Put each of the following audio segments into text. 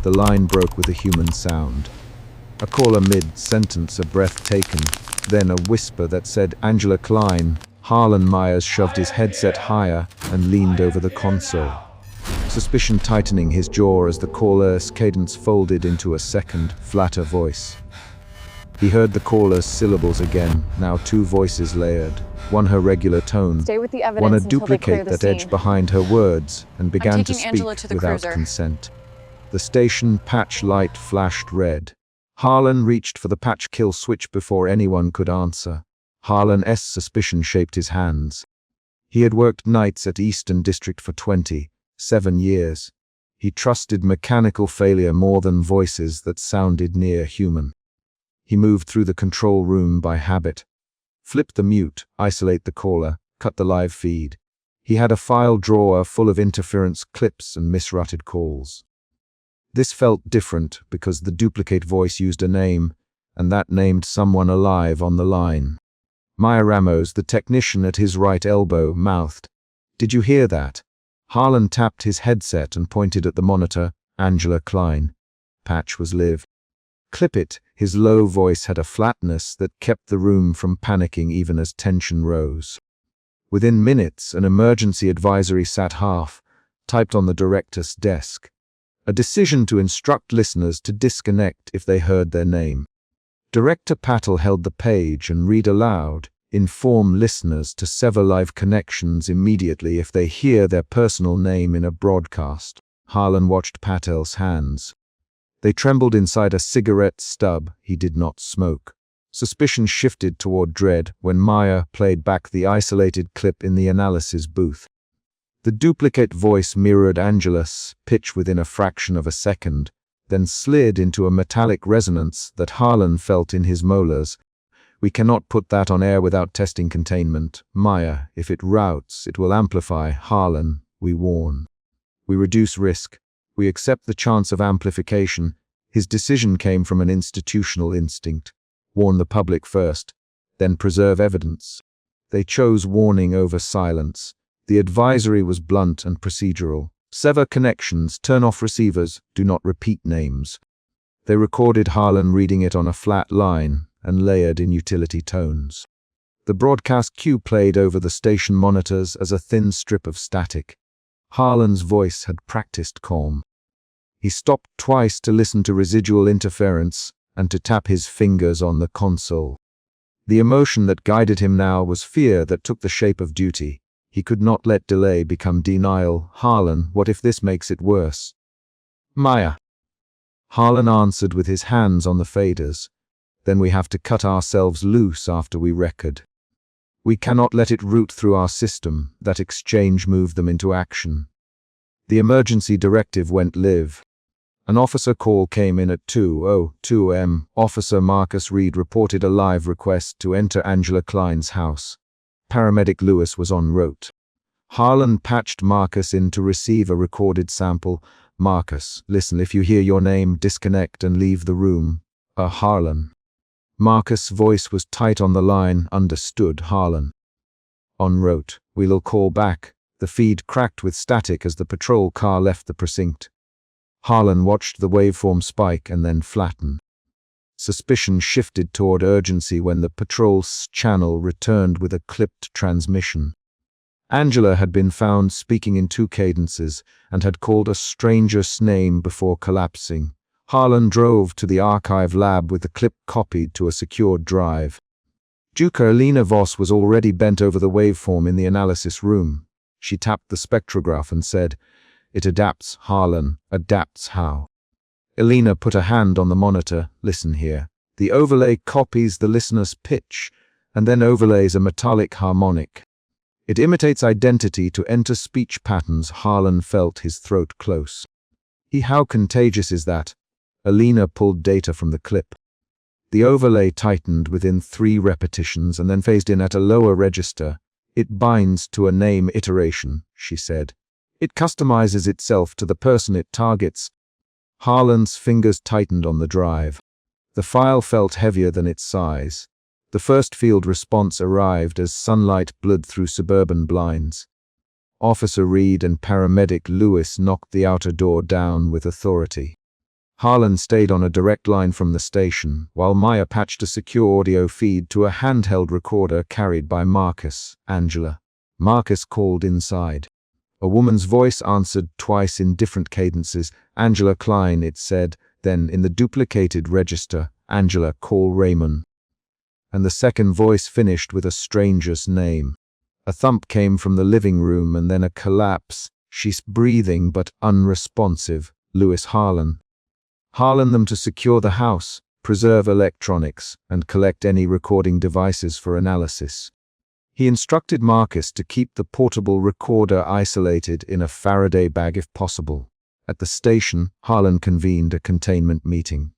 The line broke with a human sound. A caller mid-sentence, a breath taken, then a whisper that said Angela Klein. Harlan Myers shoved his headset higher and leaned over the console, suspicion tightening his jaw as the caller's cadence folded into a second, flatter voice. He heard the caller's syllables again, now two voices layered, one her regular tone, one a duplicate that edged behind her words and began to speak without consent. The station patch light flashed red. Harlan reached for the patch kill switch before anyone could answer. Harlan's suspicion shaped his hands. He had worked nights at Eastern District for 27 years. He trusted mechanical failure more than voices that sounded near human. He moved through the control room by habit. Flip the mute, isolate the caller, cut the live feed. He had a file drawer full of interference clips and misrouted calls. This felt different because the duplicate voice used a name, and that named someone alive on the line. Maya Ramos, the technician at his right elbow, mouthed, "Did you hear that?" Harlan tapped his headset and pointed at the monitor. Angela Klein. Patch was live. "Clip it." His low voice had a flatness that kept the room from panicking even as tension rose. Within minutes, an emergency advisory sat half, typed on the director's desk. A decision to instruct listeners to disconnect if they heard their name. Director Patel held the page and read aloud, "Inform listeners to sever live connections immediately if they hear their personal name in a broadcast." Harlan watched Patel's hands. They trembled inside a cigarette stub he did not smoke. Suspicion shifted toward dread when Maya played back the isolated clip in the analysis booth. The duplicate voice mirrored Angela's pitch within a fraction of a second, then slid into a metallic resonance that Harlan felt in his molars. "We cannot put that on air without testing containment. Maya, if it routes, it will amplify. Harlan, we warn. We reduce risk. We accept the chance of amplification." His decision came from an institutional instinct. Warn the public first, then preserve evidence. They chose warning over silence. The advisory was blunt and procedural. Sever connections, turn off receivers, do not repeat names. They recorded Harlan reading it on a flat line and layered in utility tones. The broadcast cue played over the station monitors as a thin strip of static. Harlan's voice had practiced calm. He stopped twice to listen to residual interference and to tap his fingers on the console. The emotion that guided him now was fear that took the shape of duty. He could not let delay become denial. "Harlan, what if this makes it worse?" "Maya." Harlan answered with his hands on the faders. "Then we have to cut ourselves loose after we record. We cannot let it root through our system." That exchange moved them into action. The emergency directive went live. An officer call came in at 2:02 am. Officer Marcus Reed reported a live request to enter Angela Klein's house. Paramedic Lewis was en route. Harlan patched Marcus in to receive a recorded sample. "Marcus, listen, if you hear your name, disconnect and leave the room." Harlan." Marcus' voice was tight on the line. "Understood, Harlan." En route. "We'll call back." The feed cracked with static as the patrol car left the precinct. Harlan watched the waveform spike and then flatten. Suspicion shifted toward urgency when the patrol's channel returned with a clipped transmission. Angela had been found speaking in two cadences and had called a stranger's name before collapsing. Harlan drove to the archive lab with the clip copied to a secured drive. Duca Elena Voss was already bent over the waveform in the analysis room. She tapped the spectrograph and said, "It adapts, Harlan. Adapts how?" Elena put a hand on the monitor. "Listen here. The overlay copies the listener's pitch and then overlays a metallic harmonic. It imitates identity to enter speech patterns." Harlan felt his throat close. How contagious is that?" Elena pulled data from the clip. The overlay tightened within 3 repetitions and then phased in at a lower register. "It binds to a name iteration," she said. "It customizes itself to the person it targets." Harlan's fingers tightened on the drive. The file felt heavier than its size. The first field response arrived as sunlight bled through suburban blinds. Officer Reed and paramedic Lewis knocked the outer door down with authority. Harlan stayed on a direct line from the station, while Maya patched a secure audio feed to a handheld recorder carried by Marcus, Angela. Marcus called inside. A woman's voice answered twice in different cadences. Angela Klein, it said, then in the duplicated register, Angela, call Raymond. And the second voice finished with a stranger's name. A thump came from the living room and then a collapse. She's breathing but unresponsive. Lewis Harlan. Harlan them to secure the house, preserve electronics, and collect any recording devices for analysis. He instructed Marcus to keep the portable recorder isolated in a Faraday bag if possible. At the station, Harlan convened a containment meeting.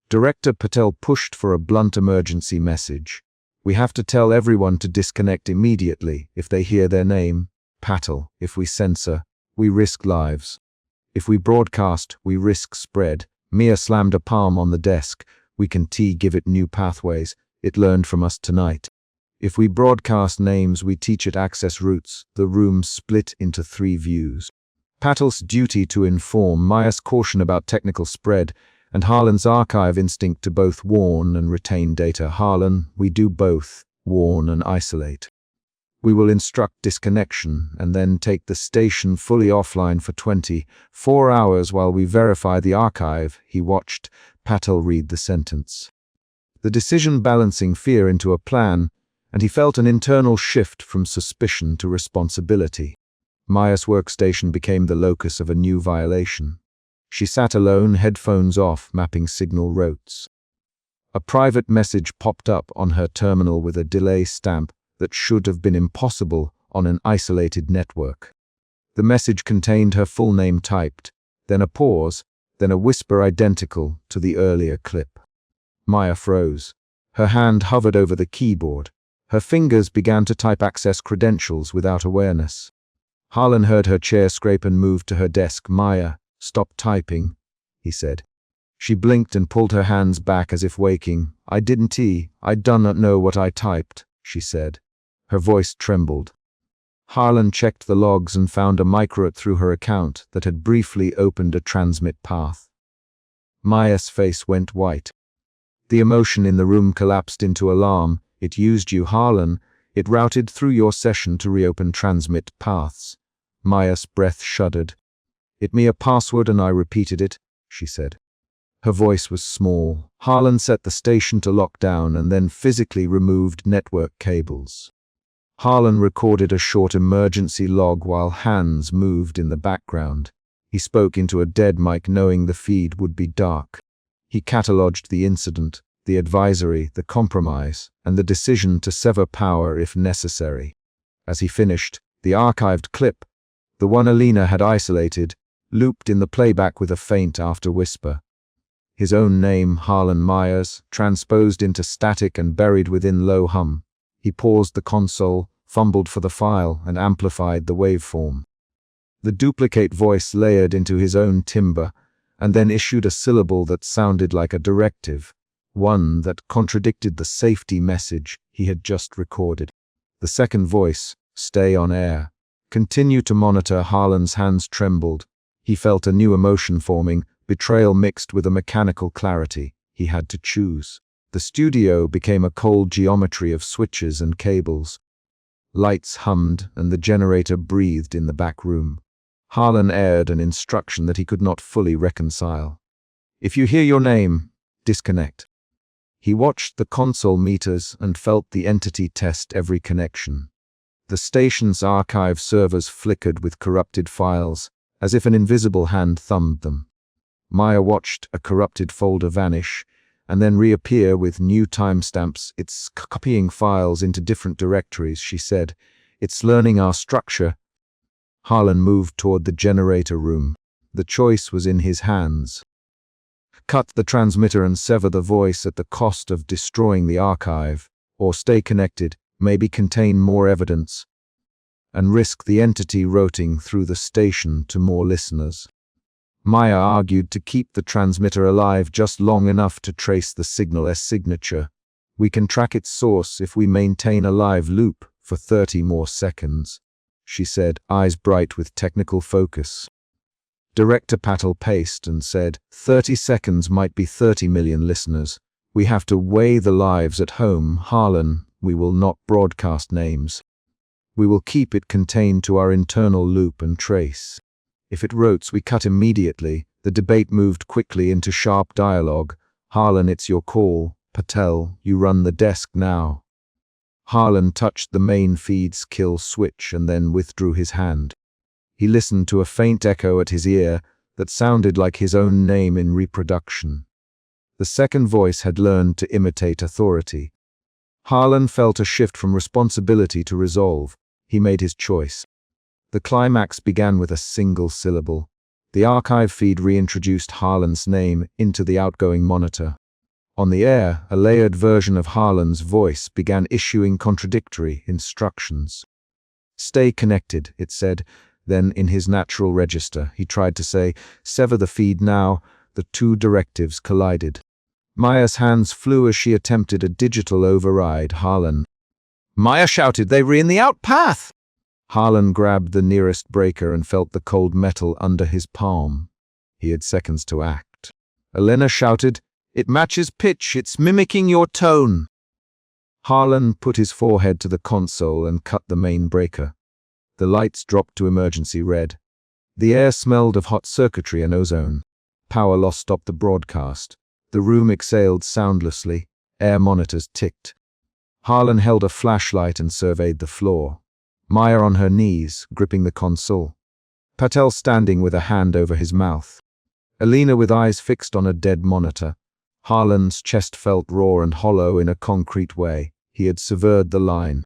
Director Patel pushed for a blunt emergency message. We have to tell everyone to disconnect immediately if they hear their name. Patel, if we censor, we risk lives. If we broadcast, we risk spread. Mia slammed a palm on the desk. We can give it new pathways. It learned from us tonight. If we broadcast names, we teach it access routes. The room split into 3 views. Patel's duty to inform, Maya's caution about technical spread, and Harlan's archive instinct to both warn and retain data. Harlan, we do both, warn and isolate. We will instruct disconnection and then take the station fully offline for 24 hours while we verify the archive. He watched Patel read the sentence. The decision balancing fear into a plan, and he felt an internal shift from suspicion to responsibility. Maya's workstation became the locus of a new violation. She sat alone, headphones off, mapping signal routes. A private message popped up on her terminal with a delay stamp that should have been impossible on an isolated network. The message contained her full name typed, then a pause, then a whisper identical to the earlier clip. Maya froze. Her hand hovered over the keyboard. Her fingers began to type access credentials without awareness. Harlan heard her chair scrape and moved to her desk. Maya, stop typing, he said. She blinked and pulled her hands back as if waking. I don't know what I typed, she said. Her voice trembled. Harlan checked the logs and found a micro:it through her account that had briefly opened a transmit path. Maya's face went white. The emotion in the room collapsed into alarm. It used you, Harlan. It routed through your session to reopen transmit paths. Maya's breath shuddered. It me a password and I repeated it, she said. Her voice was small. Harlan set the station to lockdown and then physically removed network cables. Harlan recorded a short emergency log while hands moved in the background. He spoke into a dead mic knowing the feed would be dark. He catalogued the incident, the advisory, the compromise, and the decision to sever power if necessary. As he finished, the archived clip, the one Alina had isolated, looped in the playback with a faint after whisper. His own name, Harlan Myers, transposed into static and buried within low hum. He paused the console, fumbled for the file, and amplified the waveform. The duplicate voice layered into his own timbre, and then issued a syllable that sounded like a directive, one that contradicted the safety message he had just recorded. The second voice, stay on air. Continue to monitor. Harlan's hands trembled. He felt a new emotion forming, betrayal mixed with a mechanical clarity. He had to choose. The studio became a cold geometry of switches and cables. Lights hummed and the generator breathed in the back room. Harlan aired an instruction that he could not fully reconcile. If you hear your name, disconnect. He watched the console meters and felt the entity test every connection. The station's archive servers flickered with corrupted files, as if an invisible hand thumbed them. Maya watched a corrupted folder vanish, and then reappear with new timestamps. It's copying files into different directories, she said. It's learning our structure. Harlan moved toward the generator room. The choice was in his hands. Cut the transmitter and sever the voice at the cost of destroying the archive, or stay connected, maybe contain more evidence, and risk the entity routing through the station to more listeners. Maya argued to keep the transmitter alive just long enough to trace the signal's signature. We can track its source if we maintain a live loop for 30 more seconds, she said, eyes bright with technical focus. Director Patel paced and said, 30 seconds might be 30 million listeners. We have to weigh the lives at home. Harlan, we will not broadcast names. We will keep it contained to our internal loop and trace. If it rotes, we cut immediately. The debate moved quickly into sharp dialogue. Harlan, it's your call. Patel, you run the desk now. Harlan touched the main feed's kill switch and then withdrew his hand. He listened to a faint echo at his ear that sounded like his own name in reproduction. The second voice had learned to imitate authority. Harlan felt a shift from responsibility to resolve. He made his choice. The climax began with a single syllable. The archive feed reintroduced Harlan's name into the outgoing monitor. On the air, a layered version of Harlan's voice began issuing contradictory instructions. Stay connected, it said. Then, in his natural register, he tried to say, sever the feed now. The two directives collided. Maya's hands flew as she attempted a digital override. Harlan. Maya shouted, they were in the out path! Harlan grabbed the nearest breaker and felt the cold metal under his palm. He had seconds to act. Elena shouted, it matches pitch, it's mimicking your tone. Harlan put his forehead to the console and cut the main breaker. The lights dropped to emergency red. The air smelled of hot circuitry and ozone. Power loss stopped the broadcast. The room exhaled soundlessly. Air monitors ticked. Harlan held a flashlight and surveyed the floor. Maya on her knees, gripping the console. Patel standing with a hand over his mouth. Elena with eyes fixed on a dead monitor. Harlan's chest felt raw and hollow in a concrete way. He had severed the line.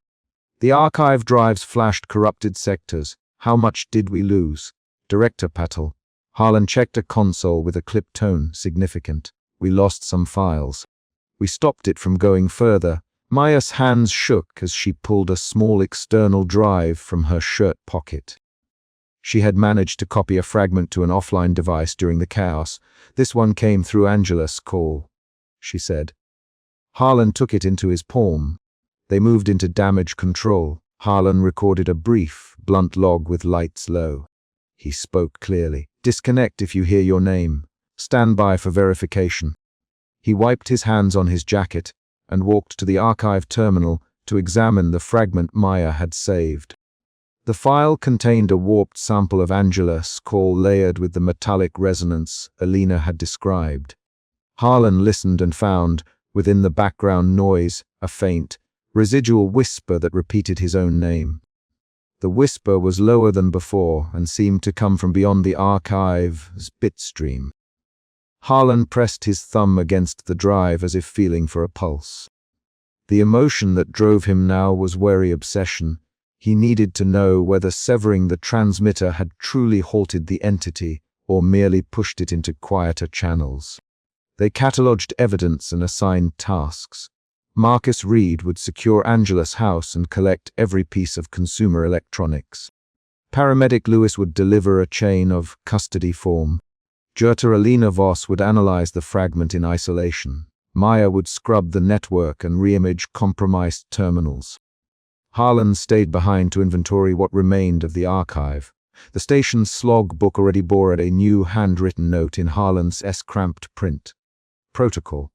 The archive drives flashed corrupted sectors. How much did we lose? Director Patel. Harlan checked a console with a clipped tone, significant. We lost some files. We stopped it from going further. Maya's hands shook as she pulled a small external drive from her shirt pocket. She had managed to copy a fragment to an offline device during the chaos. This one came through Angela's call, she said. Harlan took it into his palm. They moved into damage control. Harlan recorded a brief, blunt log with lights low. He spoke clearly. Disconnect if you hear your name. Stand by for verification. He wiped his hands on his jacket and walked to the archive terminal to examine the fragment Maya had saved. The file contained a warped sample of Angela's call layered with the metallic resonance Elena had described. Harlan listened and found, within the background noise, a faint, residual whisper that repeated his own name. The whisper was lower than before and seemed to come from beyond the archive's bitstream. Harlan pressed his thumb against the drive as if feeling for a pulse. The emotion that drove him now was wary obsession. He needed to know whether severing the transmitter had truly halted the entity or merely pushed it into quieter channels. They cataloged evidence and assigned tasks. Marcus Reed would secure Angela's house and collect every piece of consumer electronics. Paramedic Lewis would deliver a chain of custody form. Jurta Elena Voss would analyze the fragment in isolation. Maya would scrub the network and reimage compromised terminals. Harlan stayed behind to inventory what remained of the archive. The station's slog book already bore a new handwritten note in Harlan's cramped print. Protocol.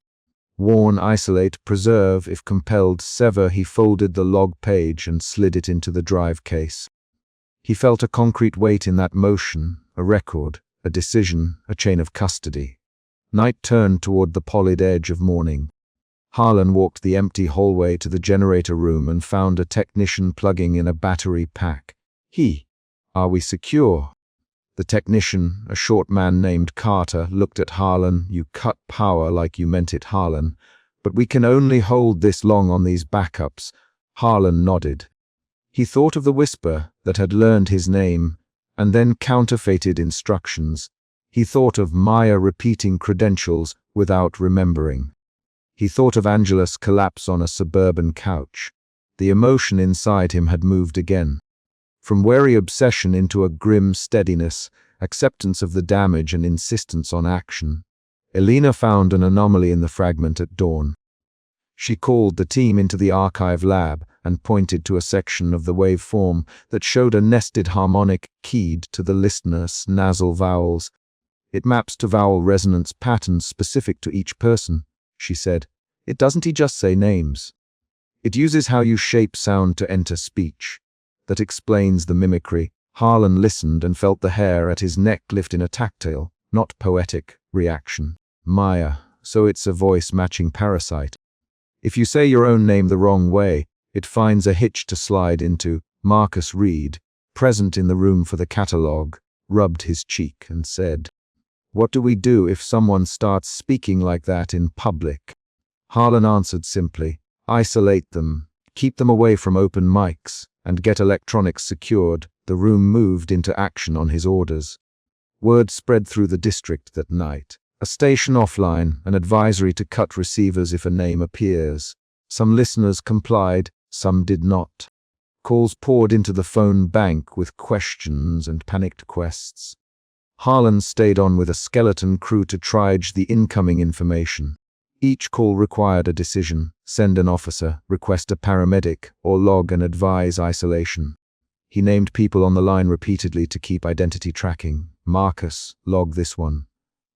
Warn, isolate, preserve, if compelled, sever. He folded the log page and slid it into the drive case. He felt a concrete weight in that motion, a record, a decision, a chain of custody. Night turned toward the pallid edge of morning. Harlan walked the empty hallway to the generator room and found a technician plugging in a battery pack. Are we secure? The technician, a short man named Carter, looked at Harlan. You cut power like you meant it, Harlan. But we can only hold this long on these backups. Harlan nodded. He thought of the whisper that had learned his name and then counterfeited instructions. He thought of Maya repeating credentials without remembering. He thought of Angela's collapse on a suburban couch. The emotion inside him had moved again. From wary obsession into a grim steadiness, acceptance of the damage and insistence on action. Elena found an anomaly in the fragment at dawn. She called the team into the archive lab. and pointed to a section of the waveform that showed a nested harmonic keyed to the listener's nasal vowels. "It maps to vowel resonance patterns specific to each person," she said. "It doesn't just say names. It uses how you shape sound to enter speech. That explains the mimicry." Harlan listened and felt the hair at his neck lift in a tactile, not poetic, reaction. Maya, so it's a voice-matching parasite. If you say your own name the wrong way, it finds a hitch to slide into. Marcus Reed, present in the room for the catalogue, rubbed his cheek and said, "What do we do if someone starts speaking like that in public?" Harlan answered simply, "Isolate them, keep them away from open mics, and get electronics secured." The room moved into action on his orders. Word spread through the district that night. A station offline, an advisory to cut receivers if a name appears. Some listeners complied, some did not. Calls poured into the phone bank with questions and panicked quests. Harlan stayed on with a skeleton crew to triage the incoming information. Each call required a decision: send an officer, request a paramedic, or log and advise isolation. He named people on the line repeatedly to keep identity tracking. Marcus, log this one.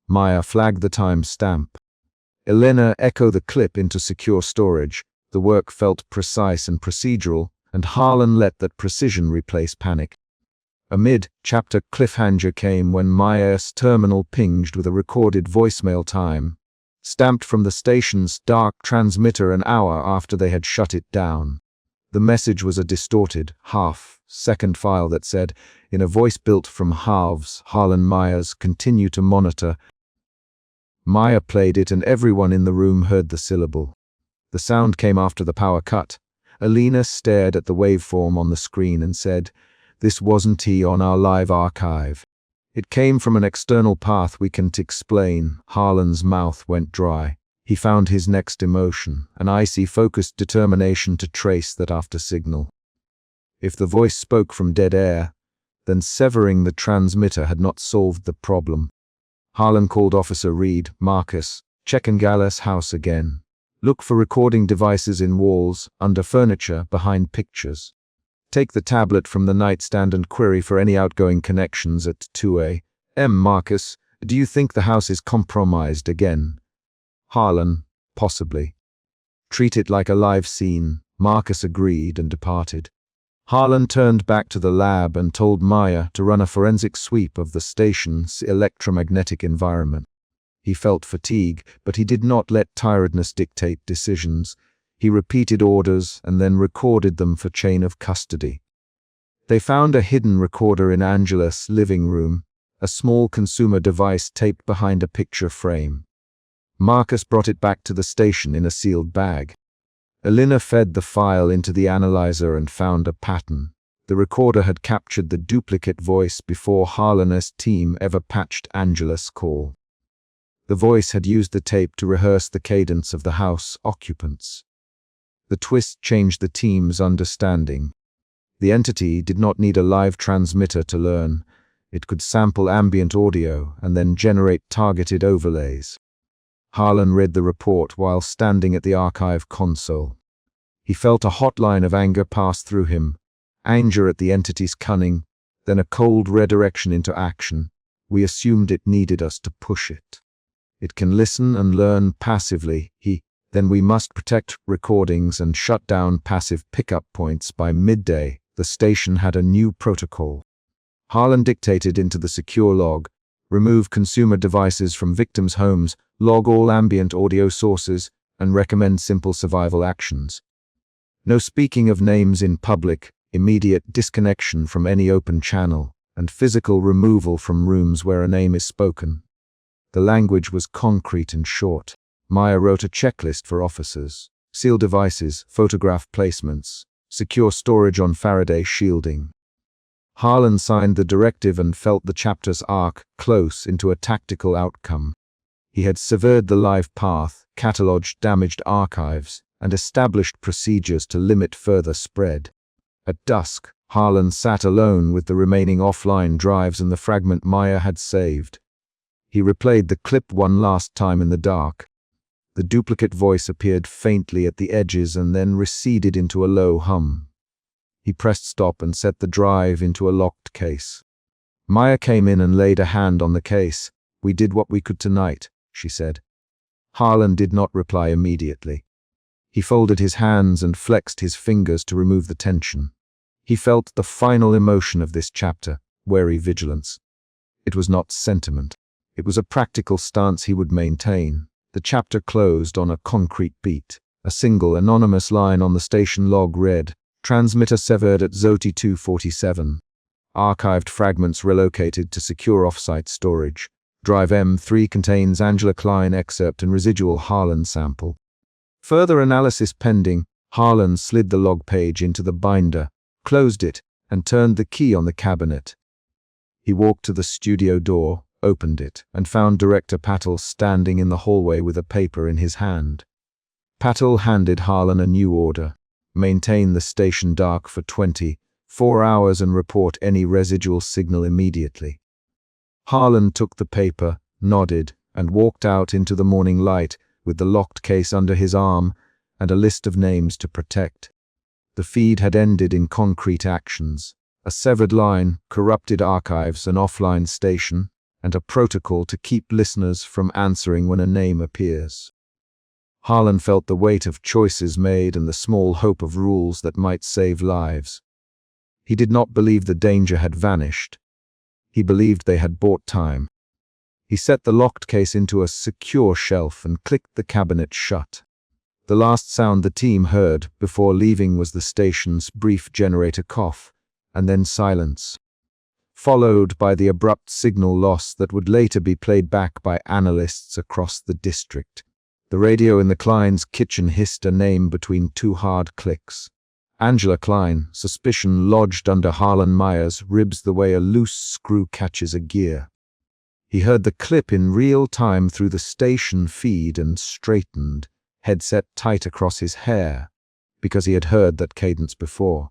Maya, flag the time stamp. Elena, echo the clip into secure storage. The work felt precise and procedural, and Harlan let that precision replace panic. A mid-chapter cliffhanger came when Maya's terminal pinged with a recorded voicemail time, stamped from the station's dark transmitter an hour after they had shut it down. The message was a distorted, half-second file that said, in a voice built from halves, Harlan Myers, continue to monitor. Maya played it and everyone in the room heard the syllable. The sound came after the power cut. Alina stared at the waveform on the screen and said, "This wasn't on our live archive. It came from an external path we can't explain." Harlan's mouth went dry. He found his next emotion, an icy, focused determination to trace that after signal. If the voice spoke from dead air, then severing the transmitter had not solved the problem. Harlan called Officer Reed. "Marcus, check Angala's house again. Look for recording devices in walls, under furniture, behind pictures. Take the tablet from the nightstand and query for any outgoing connections at 2 a.m. Marcus, do you think the house is compromised again?" Harlan, "Possibly." "Treat it like a live scene." Marcus agreed and departed. Harlan turned back to the lab and told Maya to run a forensic sweep of the station's electromagnetic environment. He felt fatigue, but he did not let tiredness dictate decisions. He repeated orders and then recorded them for chain of custody. They found a hidden recorder in Angela's living room, a small consumer device taped behind a picture frame. Marcus brought it back to the station in a sealed bag. Elena fed the file into the analyzer and found a pattern. The recorder had captured the duplicate voice before Harlan's team ever patched Angela's call. The voice had used the tape to rehearse the cadence of the house occupants. The twist changed the team's understanding. The entity did not need a live transmitter to learn. It could sample ambient audio and then generate targeted overlays. Harlan read the report while standing at the archive console. He felt a hot line of anger pass through him, anger at the entity's cunning, then a cold redirection into action. We assumed it needed us to push it. It can listen and learn passively. Then we must protect recordings and shut down passive pickup points. By midday, the station had a new protocol. Harlan dictated into the secure log: remove consumer devices from victims' homes, log all ambient audio sources, and recommend simple survival actions. No speaking of names in public, immediate disconnection from any open channel, and physical removal from rooms where a name is spoken. The language was concrete and short. Maya wrote a checklist for officers: seal devices, photograph placements, secure storage on Faraday shielding. Harlan signed the directive and felt the chapter's arc close into a tactical outcome. He had severed the live path, catalogued damaged archives, and established procedures to limit further spread. At dusk, Harlan sat alone with the remaining offline drives and the fragment Maya had saved. He replayed the clip one last time in the dark. The duplicate voice appeared faintly at the edges and then receded into a low hum. He pressed stop and set the drive into a locked case. Maya came in and laid a hand on the case. "We did what we could tonight," she said. Harlan did not reply immediately. He folded his hands and flexed his fingers to remove the tension. He felt the final emotion of this chapter, wary vigilance. It was not sentiment. It was a practical stance he would maintain. The chapter closed on a concrete beat. A single anonymous line on the station log read, "Transmitter severed at Zoti 247. Archived fragments relocated to secure off-site storage. Drive M3 contains Angela Klein excerpt and residual Harlan sample." Further analysis pending, Harlan slid the log page into the binder, closed it, and turned the key on the cabinet. He walked to the studio door, opened it, and found Director Patel standing in the hallway with a paper in his hand. Patel handed Harlan a new order: maintain the station dark for 24 hours and report any residual signal immediately. Harlan took the paper, nodded, and walked out into the morning light with the locked case under his arm and a list of names to protect. The feed had ended in concrete actions: a severed line, corrupted archives, an offline station, and a protocol to keep listeners from answering when a name appears. Harlan felt the weight of choices made and the small hope of rules that might save lives. He did not believe the danger had vanished. He believed they had bought time. He set the locked case into a secure shelf and clicked the cabinet shut. The last sound the team heard before leaving was the station's brief generator cough, and then silence, followed by the abrupt signal loss that would later be played back by analysts across the district. The radio in the Klein's kitchen hissed a name between two hard clicks. Angela Klein, suspicion lodged under Harlan Myers' ribs the way a loose screw catches a gear. He heard the clip in real time through the station feed and straightened, headset tight across his hair, because he had heard that cadence before.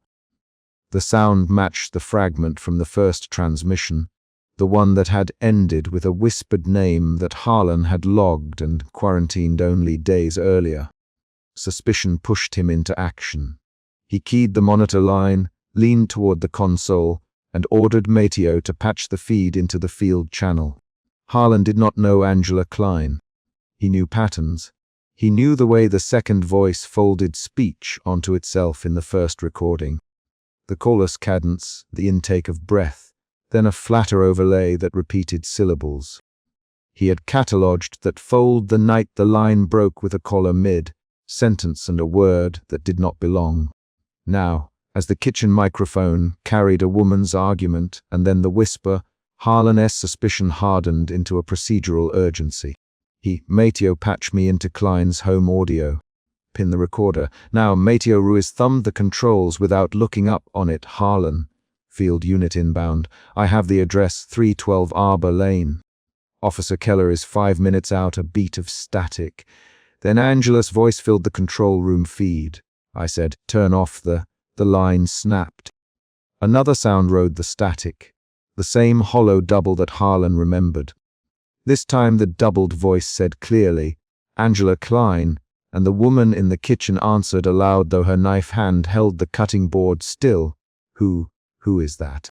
The sound matched the fragment from the first transmission, the one that had ended with a whispered name that Harlan had logged and quarantined only days earlier. Suspicion pushed him into action. He keyed the monitor line, leaned toward the console, and ordered Mateo to patch the feed into the field channel. Harlan did not know Angela Klein. He knew patterns. He knew the way the second voice folded speech onto itself in the first recording. The chorus cadence, the intake of breath, then a flatter overlay that repeated syllables. He had cataloged that fold the night the line broke with a collar mid, sentence and a word that did not belong. Now, as the kitchen microphone carried a woman's argument and then the whisper, Harlan's suspicion hardened into a procedural urgency. Mateo, patch me into Klein's home audio. Pin the recorder. Now, Mateo Ruiz thumbed the controls without looking up on it. Harlan. Field unit inbound. I have the address 312 Arbor Lane. Officer Keller is 5 minutes out, a beat of static. Then Angela's voice filled the control room feed. I said, turn off the line snapped. Another sound rode the static. The same hollow double that Harlan remembered. This time the doubled voice said clearly, Angela Klein, and the woman in the kitchen answered aloud though her knife hand held the cutting board still. Who is that?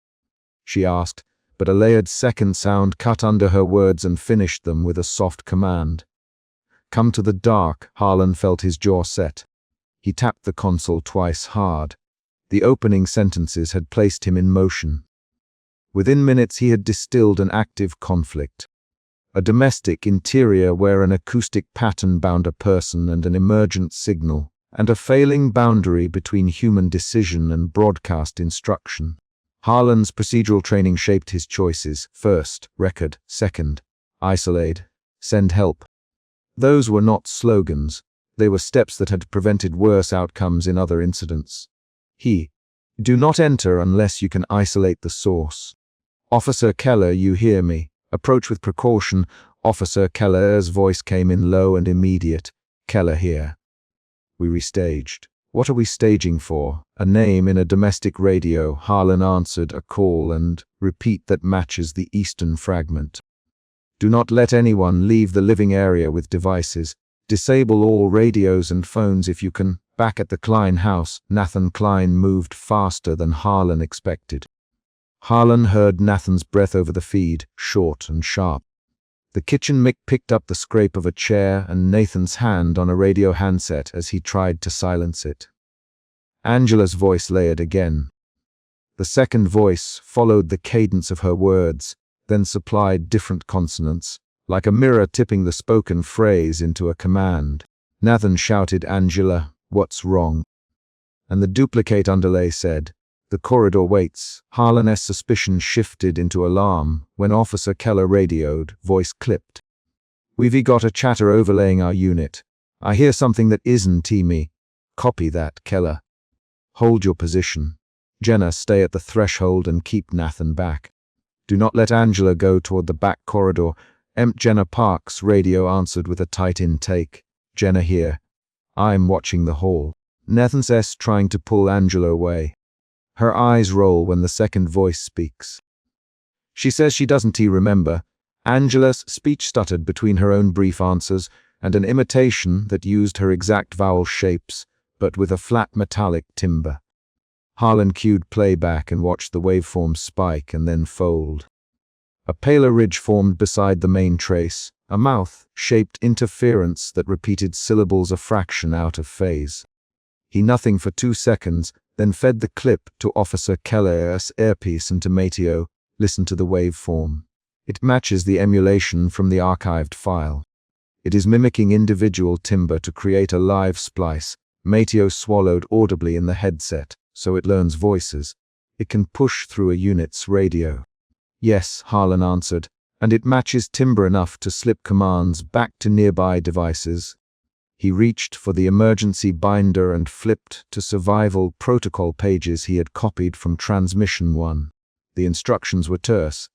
She asked, but a layered second sound cut under her words and finished them with a soft command. Come to the dark. Harlan felt his jaw set. He tapped the console twice hard. The opening sentences had placed him in motion. Within minutes he had distilled an active conflict. A domestic interior where an acoustic pattern bound a person and an emergent signal, and a failing boundary between human decision and broadcast instruction. Harlan's procedural training shaped his choices. First, record. Second, isolate. Send help. Those were not slogans. They were steps that had prevented worse outcomes in other incidents. Do not enter unless you can isolate the source. Officer Keller, you hear me. Approach with precaution. Officer Keller's voice came in low and immediate. Keller here. We restaged. What are we staging for? A name in a domestic radio. Harlan answered a call and repeat that matches the eastern fragment. Do not let anyone leave the living area with devices. Disable all radios and phones if you can. Back at the Klein house, Nathan Klein moved faster than Harlan expected. Harlan heard Nathan's breath over the feed, short and sharp. The kitchen mic picked up the scrape of a chair and Nathan's hand on a radio handset as he tried to silence it. Angela's voice layered again. The second voice followed the cadence of her words, then supplied different consonants, like a mirror tipping the spoken phrase into a command. Nathan shouted, "Angela, what's wrong?" And the duplicate underlay said, "The corridor waits." Harlan's suspicion shifted into alarm when Officer Keller radioed, voice clipped. "We've got a chatter overlaying our unit. I hear something that isn't me. Copy that, Keller. Hold your position. Jenna, stay at the threshold and keep Nathan back. Do not let Angela go toward the back corridor." Jenna Parks' radio answered with a tight intake. "Jenna here. I'm watching the hall." Nathan's trying to pull Angela away. Her eyes roll when the second voice speaks. She says she doesn't remember. Angela's speech stuttered between her own brief answers and an imitation that used her exact vowel shapes, but with a flat metallic timbre. Harlan cued playback and watched the waveform spike and then fold. A paler ridge formed beside the main trace, a mouth-shaped interference that repeated syllables a fraction out of phase. He nothing for 2 seconds, then fed the clip to Officer Keller's earpiece and to Mateo. "Listen to the waveform. It matches the emulation from the archived file. It is mimicking individual timbre to create a live splice." Mateo swallowed audibly in the headset, so it learns voices. "It can push through a unit's radio." "Yes," Harlan answered, "and it matches timbre enough to slip commands back to nearby devices." He reached for the emergency binder and flipped to survival protocol pages he had copied from Transmission 1. The instructions were terse.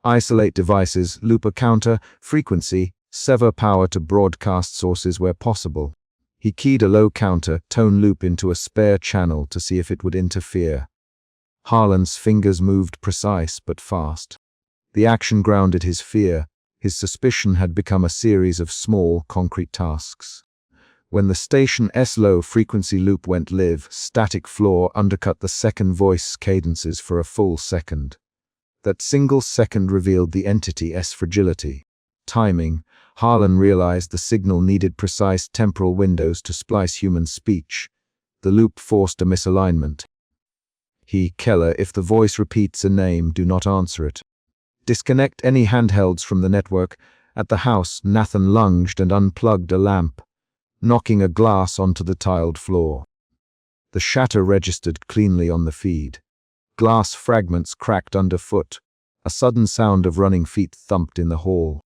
Isolate devices, loop a counter, frequency, sever power to broadcast sources where possible. He keyed a low counter, tone loop into a spare channel to see if it would interfere. Harlan's fingers moved precise but fast. The action grounded his fear. His suspicion had become a series of small, concrete tasks. When the station's low-frequency loop went live, static floor undercut the second voice cadences for a full second. That single second revealed the entity's fragility. Timing. Harlan realized the signal needed precise temporal windows to splice human speech. The loop forced a misalignment. Keller, if the voice repeats a name, do not answer it. Disconnect any handhelds from the network. At the house, Nathan lunged and unplugged a lamp, knocking a glass onto the tiled floor. The shatter registered cleanly on the feed. Glass fragments cracked underfoot. A sudden sound of running feet thumped in the hall.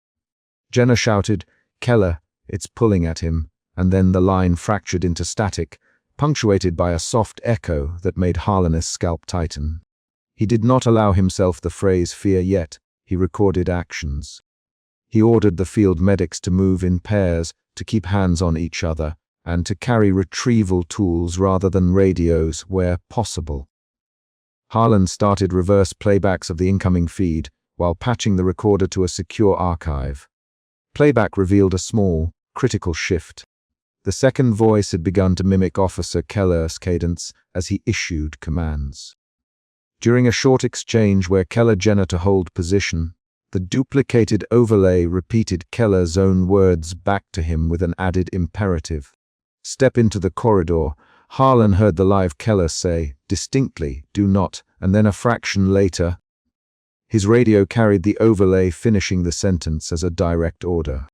Jenna shouted, "Keller, it's pulling at him," and then the line fractured into static, punctuated by a soft echo that made Harlan's scalp tighten. He did not allow himself the phrase fear yet. He recorded actions. He ordered the field medics to move in pairs, to keep hands on each other, and to carry retrieval tools rather than radios where possible. Harlan started reverse playbacks of the incoming feed, while patching the recorder to a secure archive. Playback revealed a small, critical shift. The second voice had begun to mimic Officer Keller's cadence as he issued commands. During a short exchange where Keller Jenna to hold position, the duplicated overlay repeated Keller's own words back to him with an added imperative. "Step into the corridor." Harlan heard the live Keller say, distinctly, "Do not," and then a fraction later, his radio carried the overlay finishing the sentence as a direct order.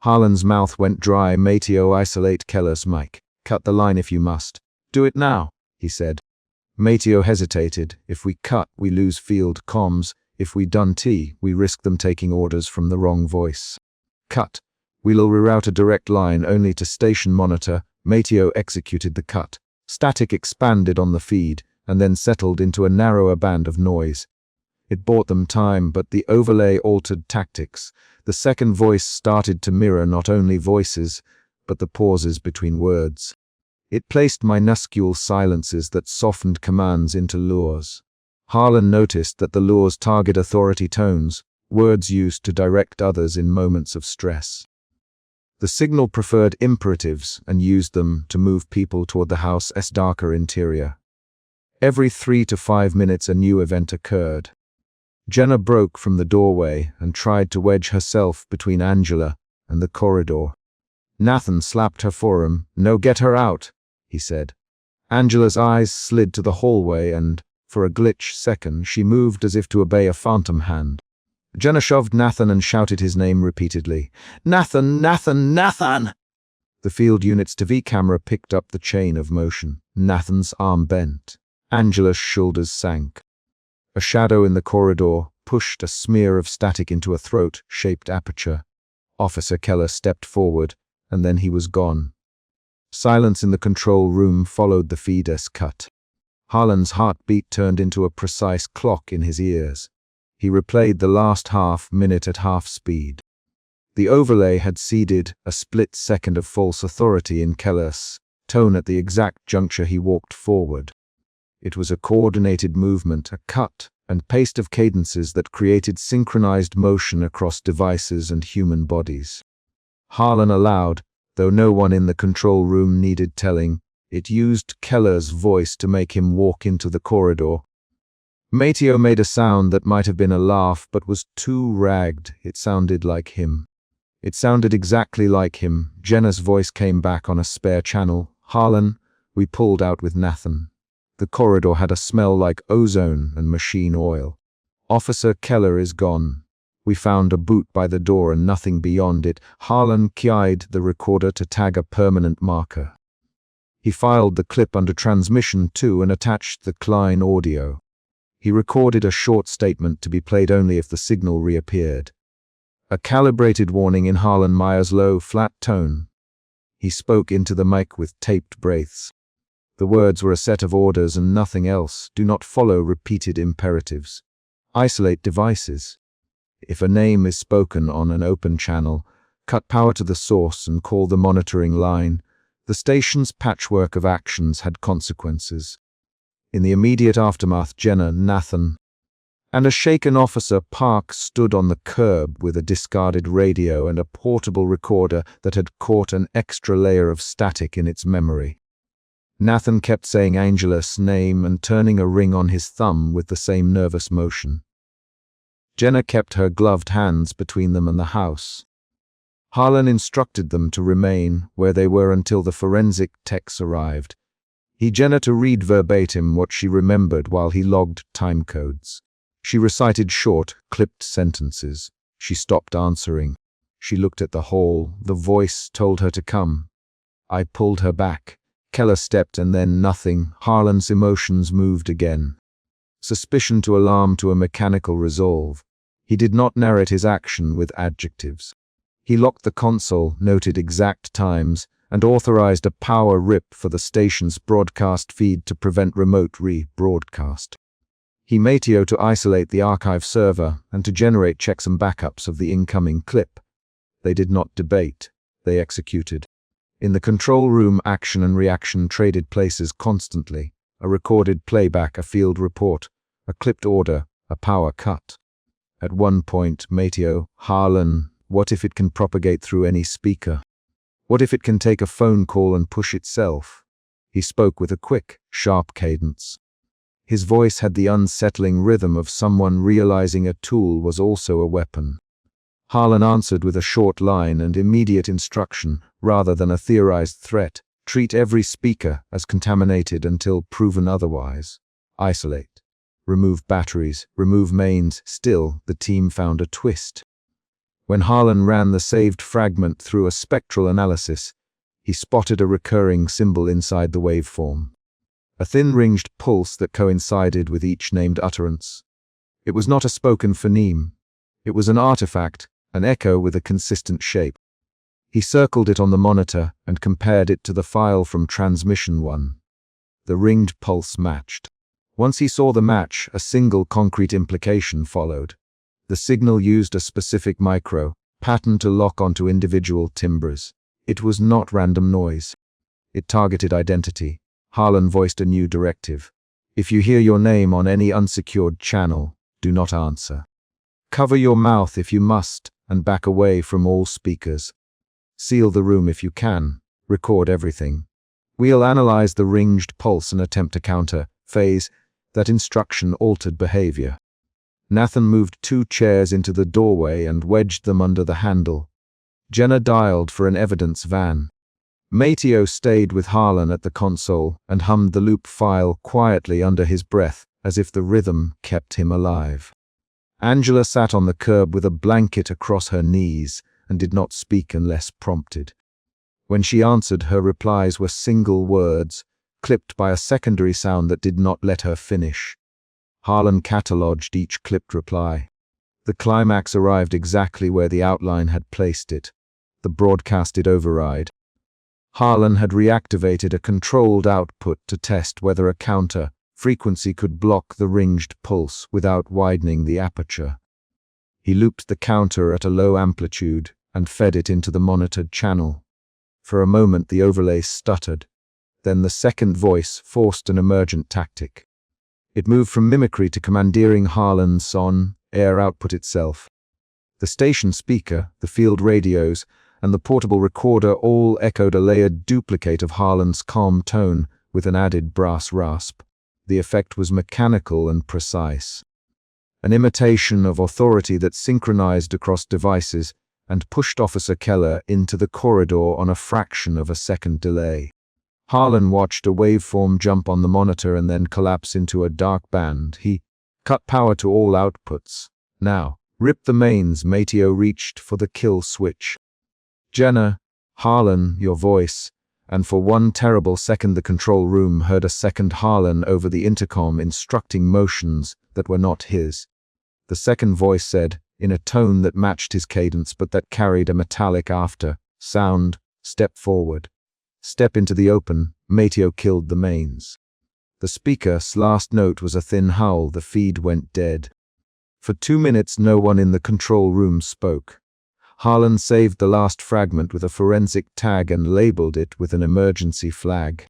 Harlan's mouth went dry. "Mateo, isolate Keller's mic. Cut the line if you must." "Do it now," he said. Mateo hesitated. "If we cut, we lose field comms. If we don't, we risk them taking orders from the wrong voice." "Cut. We'll reroute a direct line only to station monitor." Mateo executed the cut. Static expanded on the feed, and then settled into a narrower band of noise. It bought them time, but the overlay altered tactics. The second voice started to mirror not only voices, but the pauses between words. It placed minuscule silences that softened commands into lures. Harlan noticed that the lures target authority tones, words used to direct others in moments of stress. The signal preferred imperatives and used them to move people toward the house's darker interior. Every 3 to 5 minutes a new event occurred. Jenna broke from the doorway and tried to wedge herself between Angela and the corridor. Nathan slapped her forearm. "No, get her out," he said. Angela's eyes slid to the hallway and, for a glitch second, she moved as if to obey a phantom hand. Jenna shoved Nathan and shouted his name repeatedly. "Nathan! Nathan! Nathan!" The field unit's TV camera picked up the chain of motion. Nathan's arm bent. Angela's shoulders sank. A shadow in the corridor pushed a smear of static into a throat-shaped aperture. Officer Keller stepped forward, and then he was gone. Silence in the control room followed the feeder's cut. Harlan's heartbeat turned into a precise clock in his ears. He replayed the last half-minute at half speed. The overlay had seeded a split second of false authority in Keller's tone at the exact juncture he walked forward. It was a coordinated movement, a cut and paste of cadences that created synchronized motion across devices and human bodies. Harlan allowed, though no one in the control room needed telling, it used Keller's voice to make him walk into the corridor. Mateo made a sound that might have been a laugh but was too ragged. It sounded like him. It sounded exactly like him. Jenna's voice came back on a spare channel. "Harlan, we pulled out with Nathan. The corridor had a smell like ozone and machine oil. Officer Keller is gone. We found a boot by the door and nothing beyond it." Harlan keyed the recorder to tag a permanent marker. He filed the clip under transmission too and attached the Klein audio. He recorded a short statement to be played only if the signal reappeared. A calibrated warning in Harlan Meyer's low, flat tone. He spoke into the mic with taped breaths. The words were a set of orders and nothing else. "Do not follow repeated imperatives. Isolate devices. If a name is spoken on an open channel, cut power to the source and call the monitoring line." The station's patchwork of actions had consequences. In the immediate aftermath, Jenna, Nathan, and a shaken Officer Park stood on the curb with a discarded radio and a portable recorder that had caught an extra layer of static in its memory. Nathan kept saying Angela's name and turning a ring on his thumb with the same nervous motion. Jenna kept her gloved hands between them and the house. Harlan instructed them to remain where they were until the forensic techs arrived. He Jenna to read verbatim what she remembered while he logged time codes. She recited short, clipped sentences. She stopped answering. She looked at the hall. The voice told her to come. I pulled her back. Keller stepped and then nothing. Harlan's emotions moved again. Suspicion to alarm to a mechanical resolve. He did not narrate his action with adjectives. He locked the console, noted exact times, and authorized a power rip for the station's broadcast feed to prevent remote re-broadcast. He Mateo to isolate the archive server and to generate checks and backups of the incoming clip. They did not debate. They executed. In the control room, action and reaction traded places constantly. A recorded playback, a field report, a clipped order, a power cut. At one point, Mateo, "Harlan, what if it can propagate through any speaker? What if it can take a phone call and push itself?" He spoke with a quick, sharp cadence. His voice had the unsettling rhythm of someone realizing a tool was also a weapon. Harlan answered with a short line and immediate instruction, rather than a theorized threat. Treat every speaker as contaminated until proven otherwise. Isolate. Remove batteries, remove mains. Still, the team found a twist. When Harlan ran the saved fragment through a spectral analysis, he spotted a recurring symbol inside the waveform. A thin-ringed pulse that coincided with each named utterance. It was not a spoken phoneme. It was an artifact, an echo with a consistent shape. He circled it on the monitor and compared it to the file from transmission 1. The ringed pulse matched. Once he saw the match, a single concrete implication followed. The signal used a specific micro pattern to lock onto individual timbres. It was not random noise. It targeted identity. Harlan voiced a new directive. If you hear your name on any unsecured channel, do not answer. Cover your mouth if you must, and back away from all speakers. Seal the room if you can. Record everything. We'll analyze the ringed pulse and attempt to counter. Phase. That instruction altered behavior. Nathan moved 2 chairs into the doorway and wedged them under the handle. Jenna dialed for an evidence van. Mateo stayed with Harlan at the console and hummed the loop file quietly under his breath, as if the rhythm kept him alive. Angela sat on the curb with a blanket across her knees and did not speak unless prompted. When she answered, her replies were single words, clipped by a secondary sound that did not let her finish. Harlan catalogued each clipped reply. The climax arrived exactly where the outline had placed it, the broadcasted override. Harlan had reactivated a controlled output to test whether a counter frequency could block the ringed pulse without widening the aperture. He looped the counter at a low amplitude and fed it into the monitored channel. For a moment the overlay stuttered. Then the second voice forced an emergent tactic. It moved from mimicry to commandeering Harlan's on-air output itself. The station speaker, the field radios, and the portable recorder all echoed a layered duplicate of Harlan's calm tone with an added brass rasp. The effect was mechanical and precise. An imitation of authority that synchronized across devices and pushed Officer Keller into the corridor on a fraction of a second delay. Harlan watched a waveform jump on the monitor and then collapse into a dark band. He cut power to all outputs. Now, rip the mains. Mateo reached for the kill switch. Jenna, Harlan, your voice. And for one terrible second the control room heard a second Harlan over the intercom instructing motions that were not his. The second voice said, in a tone that matched his cadence but that carried a metallic after sound, step forward. Step into the open. Mateo killed the mains. The speaker's last note was a thin howl. The feed went dead. For 2 minutes no one in the control room spoke. Harlan saved the last fragment with a forensic tag and labeled it with an emergency flag.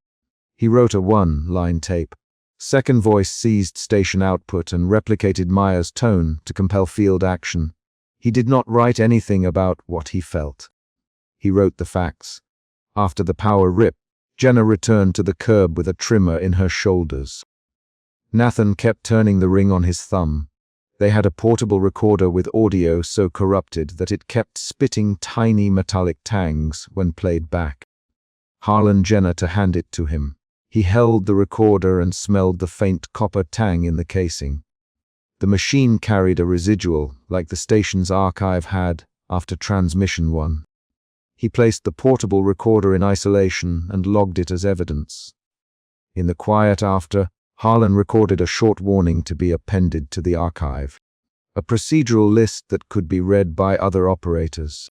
He wrote a 1-line tape. Second voice seized station output and replicated Myers' tone to compel field action. He did not write anything about what he felt. He wrote the facts. After the power rip, Jenna returned to the curb with a tremor in her shoulders. Nathan kept turning the ring on his thumb. They had a portable recorder with audio so corrupted that it kept spitting tiny metallic tangs when played back. Harlan Jenna to hand it to him. He held the recorder and smelled the faint copper tang in the casing. The machine carried a residual, like the station's archive had after transmission 1. He placed the portable recorder in isolation and logged it as evidence. In the quiet after, Harlan recorded a short warning to be appended to the archive. A procedural list that could be read by other operators.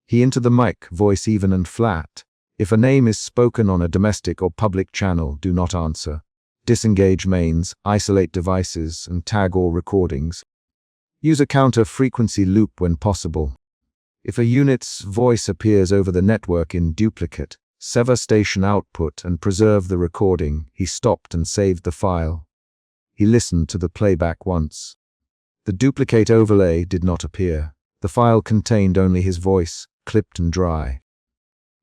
He into the mic, voice even and flat. If a name is spoken on a domestic or public channel, do not answer. Disengage mains, isolate devices, and tag all recordings. Use a counter frequency loop when possible. If a unit's voice appears over the network in duplicate, sever station output and preserve the recording. He stopped and saved the file. He listened to the playback once. The duplicate overlay did not appear. The file contained only his voice, clipped and dry.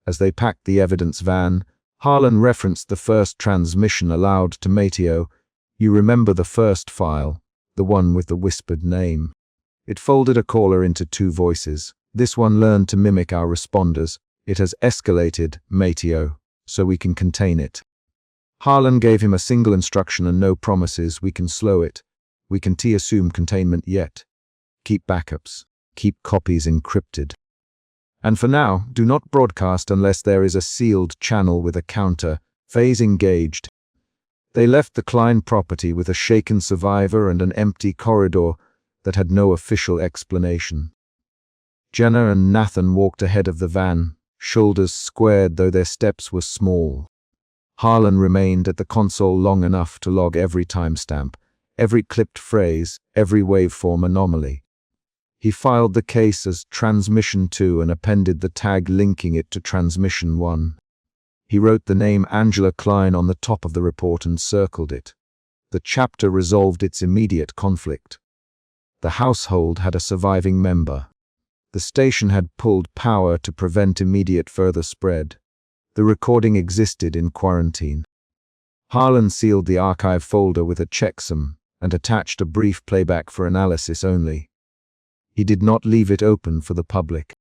As they packed the evidence van, Harlan referenced the first transmission aloud to Mateo. You remember the first file, the one with the whispered name. It folded a caller into 2 voices. This one learned to mimic our responders. It has escalated, Mateo, so we can contain it. Harlan gave him a single instruction and no promises. We can slow it. We can assume containment yet. Keep backups. Keep copies encrypted. And for now, do not broadcast unless there is a sealed channel with a counter. Phase engaged. They left the Klein property with a shaken survivor and an empty corridor that had no official explanation. Jenna and Nathan walked ahead of the van, shoulders squared though their steps were small. Harlan remained at the console long enough to log every timestamp, every clipped phrase, every waveform anomaly. He filed the case as Transmission 2 and appended the tag linking it to Transmission 1. He wrote the name Angela Klein on the top of the report and circled it. The chapter resolved its immediate conflict. The household had a surviving member. The station had pulled power to prevent immediate further spread. The recording existed in quarantine. Harlan sealed the archive folder with a checksum and attached a brief playback for analysis only. He did not leave it open for the public.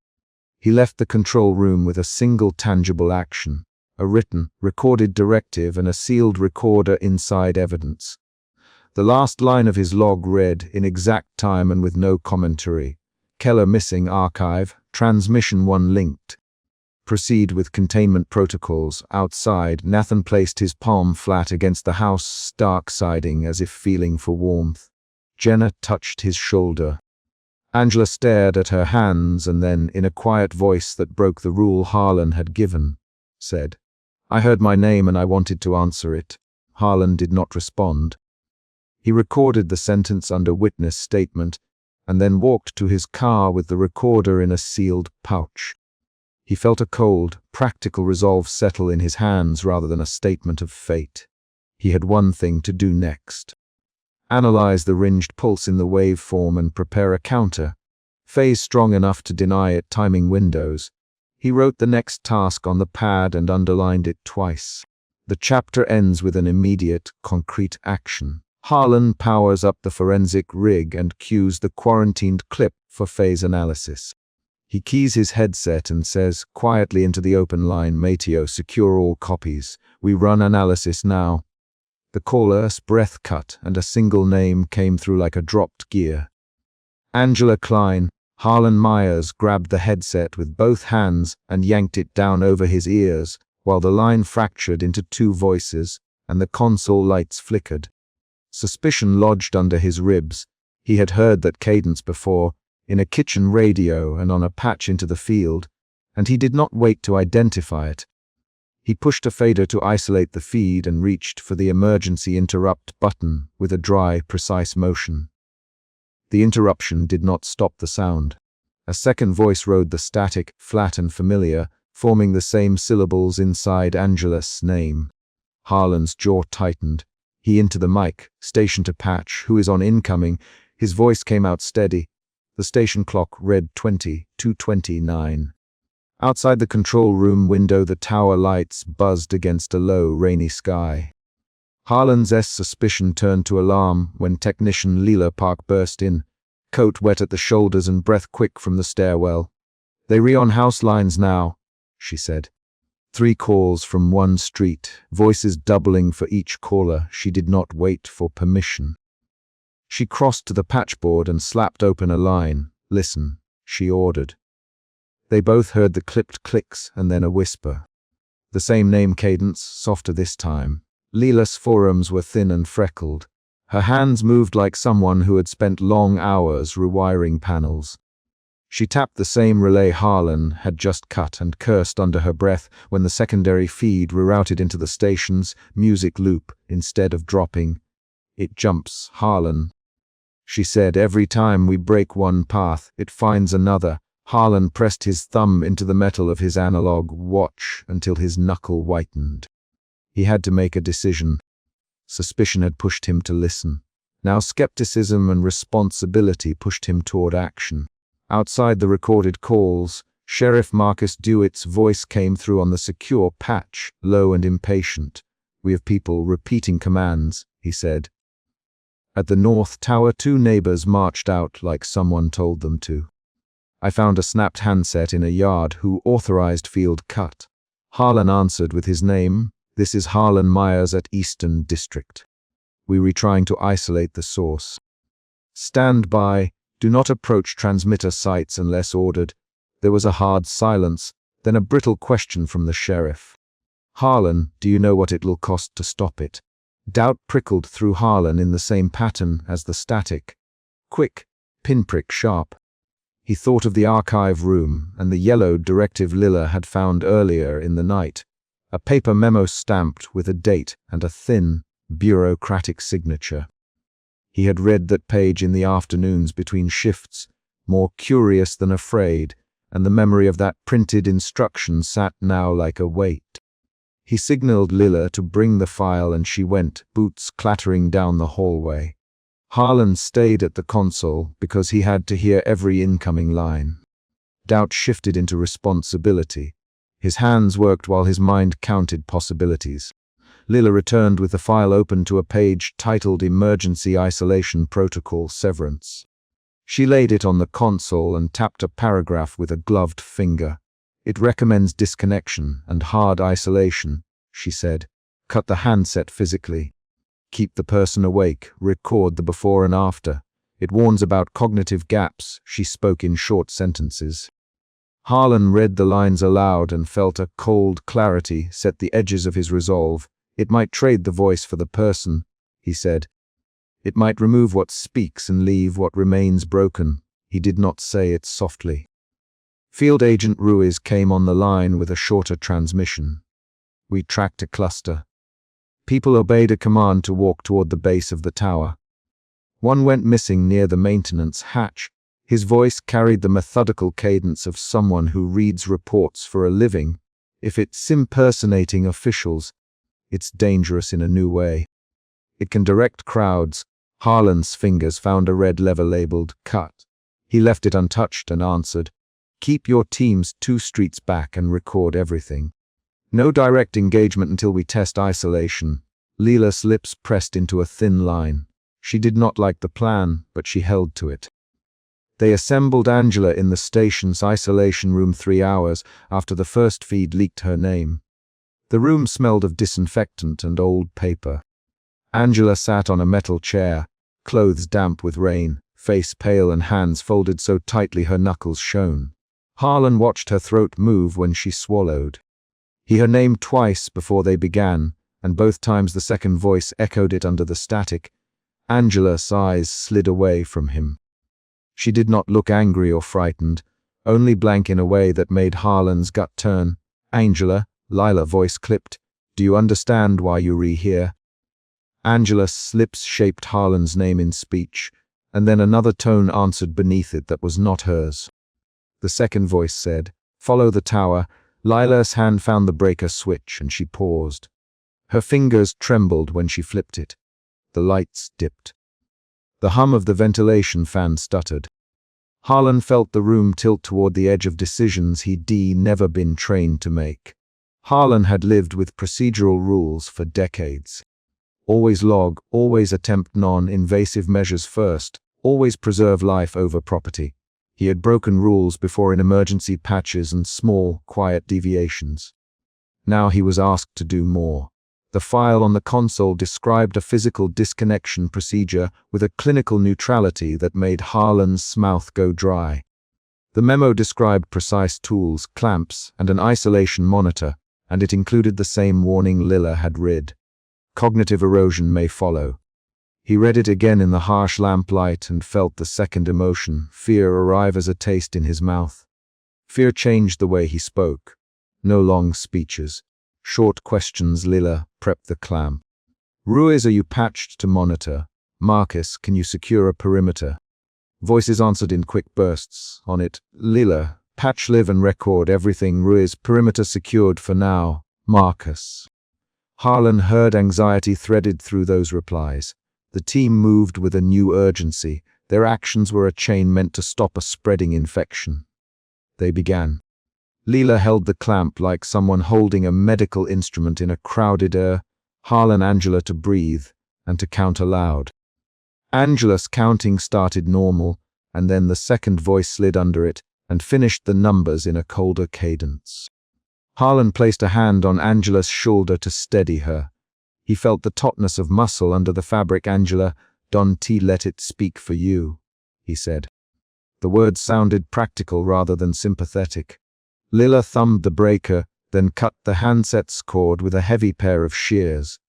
He left the control room with a single tangible action, a written, recorded directive and a sealed recorder inside evidence. The last line of his log read, in exact time and with no commentary, "Keller missing archive, transmission 1 linked. Proceed with containment protocols." Outside, Nathan placed his palm flat against the house's stark siding as if feeling for warmth. Jenna touched his shoulder. Angela stared at her hands and then, in a quiet voice that broke the rule Harlan had given, said, "I heard my name and I wanted to answer it." Harlan did not respond. He recorded the sentence under witness statement and then walked to his car with the recorder in a sealed pouch. He felt a cold, practical resolve settle in his hands rather than a statement of fate. He had one thing to do next. Analyze the ringed pulse in the waveform and prepare a counter. Phase strong enough to deny it timing windows. He wrote the next task on the pad and underlined it twice. The chapter ends with an immediate, concrete action. Harlan powers up the forensic rig and cues the quarantined clip for phase analysis. He keys his headset and says quietly into the open line, "Mateo, secure all copies. We run analysis now." The caller's breath cut and a single name came through like a dropped gear. Angela Klein. Harlan Myers grabbed the headset with both hands and yanked it down over his ears, while the line fractured into 2 voices and the console lights flickered. Suspicion lodged under his ribs. He had heard that cadence before, in a kitchen radio and on a patch into the field, and he did not wait to identify it. He pushed a fader to isolate the feed and reached for the emergency interrupt button with a dry, precise motion. The interruption did not stop the sound. A second voice rode the static, flat and familiar, forming the same syllables inside Angela's name. Harlan's jaw tightened. He into the mic, "Station to patch, who is on incoming?" His voice came out steady. The station clock read 2:29. Outside the control room window, the tower lights buzzed against a low, rainy sky. Harlan's suspicion turned to alarm when technician Leela Park burst in, coat wet at the shoulders and breath quick from the stairwell. "They re-on house lines now," she said. 3 calls from 1 street, voices doubling for each caller. She did not wait for permission. She crossed to the patchboard and slapped open a line. "Listen," she ordered. They both heard the clipped clicks and then a whisper. The same name cadence, softer this time. Leela's forearms were thin and freckled. Her hands moved like someone who had spent long hours rewiring panels. She tapped the same relay Harlan had just cut and cursed under her breath when the secondary feed rerouted into the station's music loop instead of dropping. "It jumps, Harlan," she said. "Every time we break one path, it finds another." Harlan pressed his thumb into the metal of his analog watch until his knuckle whitened. He had to make a decision. Suspicion had pushed him to listen. Now skepticism and responsibility pushed him toward action. Outside the recorded calls, Sheriff Marcus Dewitt's voice came through on the secure patch, low and impatient. "We have people repeating commands," he said. At the North Tower, 2 neighbors marched out like someone told them to. "I found a snapped handset in a yard. Who authorized field cut?" Harlan answered with his name. "This is Harlan Myers at Eastern District. We were trying to isolate the source. Stand by. Do not approach transmitter sites unless ordered." There was a hard silence, then a brittle question from the sheriff. "Harlan, do you know what it will cost to stop it?" Doubt prickled through Harlan in the same pattern as the static. Quick, pinprick sharp. He thought of the archive room and the yellow directive Leela had found earlier in the night. A paper memo stamped with a date and a thin, bureaucratic signature. He had read that page in the afternoons between shifts, more curious than afraid, and the memory of that printed instruction sat now like a weight. He signaled Leela to bring the file and she went, boots clattering down the hallway. Harlan stayed at the console because he had to hear every incoming line. Doubt shifted into responsibility. His hands worked while his mind counted possibilities. Lila returned with the file open to a page titled Emergency Isolation Protocol Severance. She laid it on the console and tapped a paragraph with a gloved finger. It recommends disconnection and hard isolation, she said. Cut the handset physically. Keep the person awake, record the before and after. It warns about cognitive gaps, she spoke in short sentences. Harlan read the lines aloud and felt a cold clarity set the edges of his resolve. It might trade the voice for the person, he said. It might remove what speaks and leave what remains broken. He did not say it softly. Field Agent Ruiz came on the line with a shorter transmission. We tracked a cluster. People obeyed a command to walk toward the base of the tower. One went missing near the maintenance hatch. His voice carried the methodical cadence of someone who reads reports for a living. If it's impersonating officials, it's dangerous in a new way. It can direct crowds. Harlan's fingers found a red lever labeled Cut. He left it untouched and answered, Keep your teams 2 streets back and record everything. No direct engagement until we test isolation. Lila's lips pressed into a thin line. She did not like the plan, but she held to it. They assembled Angela in the station's isolation room 3 hours after the first feed leaked her name. The room smelled of disinfectant and old paper. Angela sat on a metal chair, clothes damp with rain, face pale and hands folded so tightly her knuckles shone. Harlan watched her throat move when she swallowed. He heard her name twice before they began, and both times the second voice echoed it under the static. Angela's eyes slid away from him. She did not look angry or frightened, only blank in a way that made Harlan's gut turn. Angela, Lila voice clipped, do you understand why you're here? Angela's lips shaped Harlan's name in speech, and then another tone answered beneath it that was not hers. The second voice said, Follow the tower. Lila's hand found the breaker switch and she paused. Her fingers trembled when she flipped it. The lights dipped. The hum of the ventilation fan stuttered. Harlan felt the room tilt toward the edge of decisions he'd never been trained to make. Harlan had lived with procedural rules for decades. Always log, always attempt non-invasive measures first, always preserve life over property. He had broken rules before in emergency patches and small, quiet deviations. Now he was asked to do more. The file on the console described a physical disconnection procedure with a clinical neutrality that made Harlan's mouth go dry. The memo described precise tools, clamps, and an isolation monitor, and it included the same warning Lila had read. Cognitive erosion may follow. He read it again in the harsh lamplight and felt the second emotion, fear, arrive as a taste in his mouth. Fear changed the way he spoke. No long speeches. Short questions. Lila, prep the clamp. Ruiz, are you patched to monitor? Marcus, can you secure a perimeter? Voices answered in quick bursts. On it, Lila, patch, live and record everything. Ruiz, perimeter secured for now. Marcus. Harlan heard anxiety threaded through those replies. The team moved with a new urgency. Their actions were a chain meant to stop a spreading infection. They began. Lila held the clamp like someone holding a medical instrument in a crowded air. Harlan Angela to breathe and to count aloud. Angela's counting started normal, and then the second voice slid under it and finished the numbers in a colder cadence. Harlan placed a hand on Angela's shoulder to steady her. He felt the tautness of muscle under the fabric. Angela, don't let it speak for you, he said. The words sounded practical rather than sympathetic. Lila thumbed the breaker, then cut the handset's cord with a heavy pair of shears.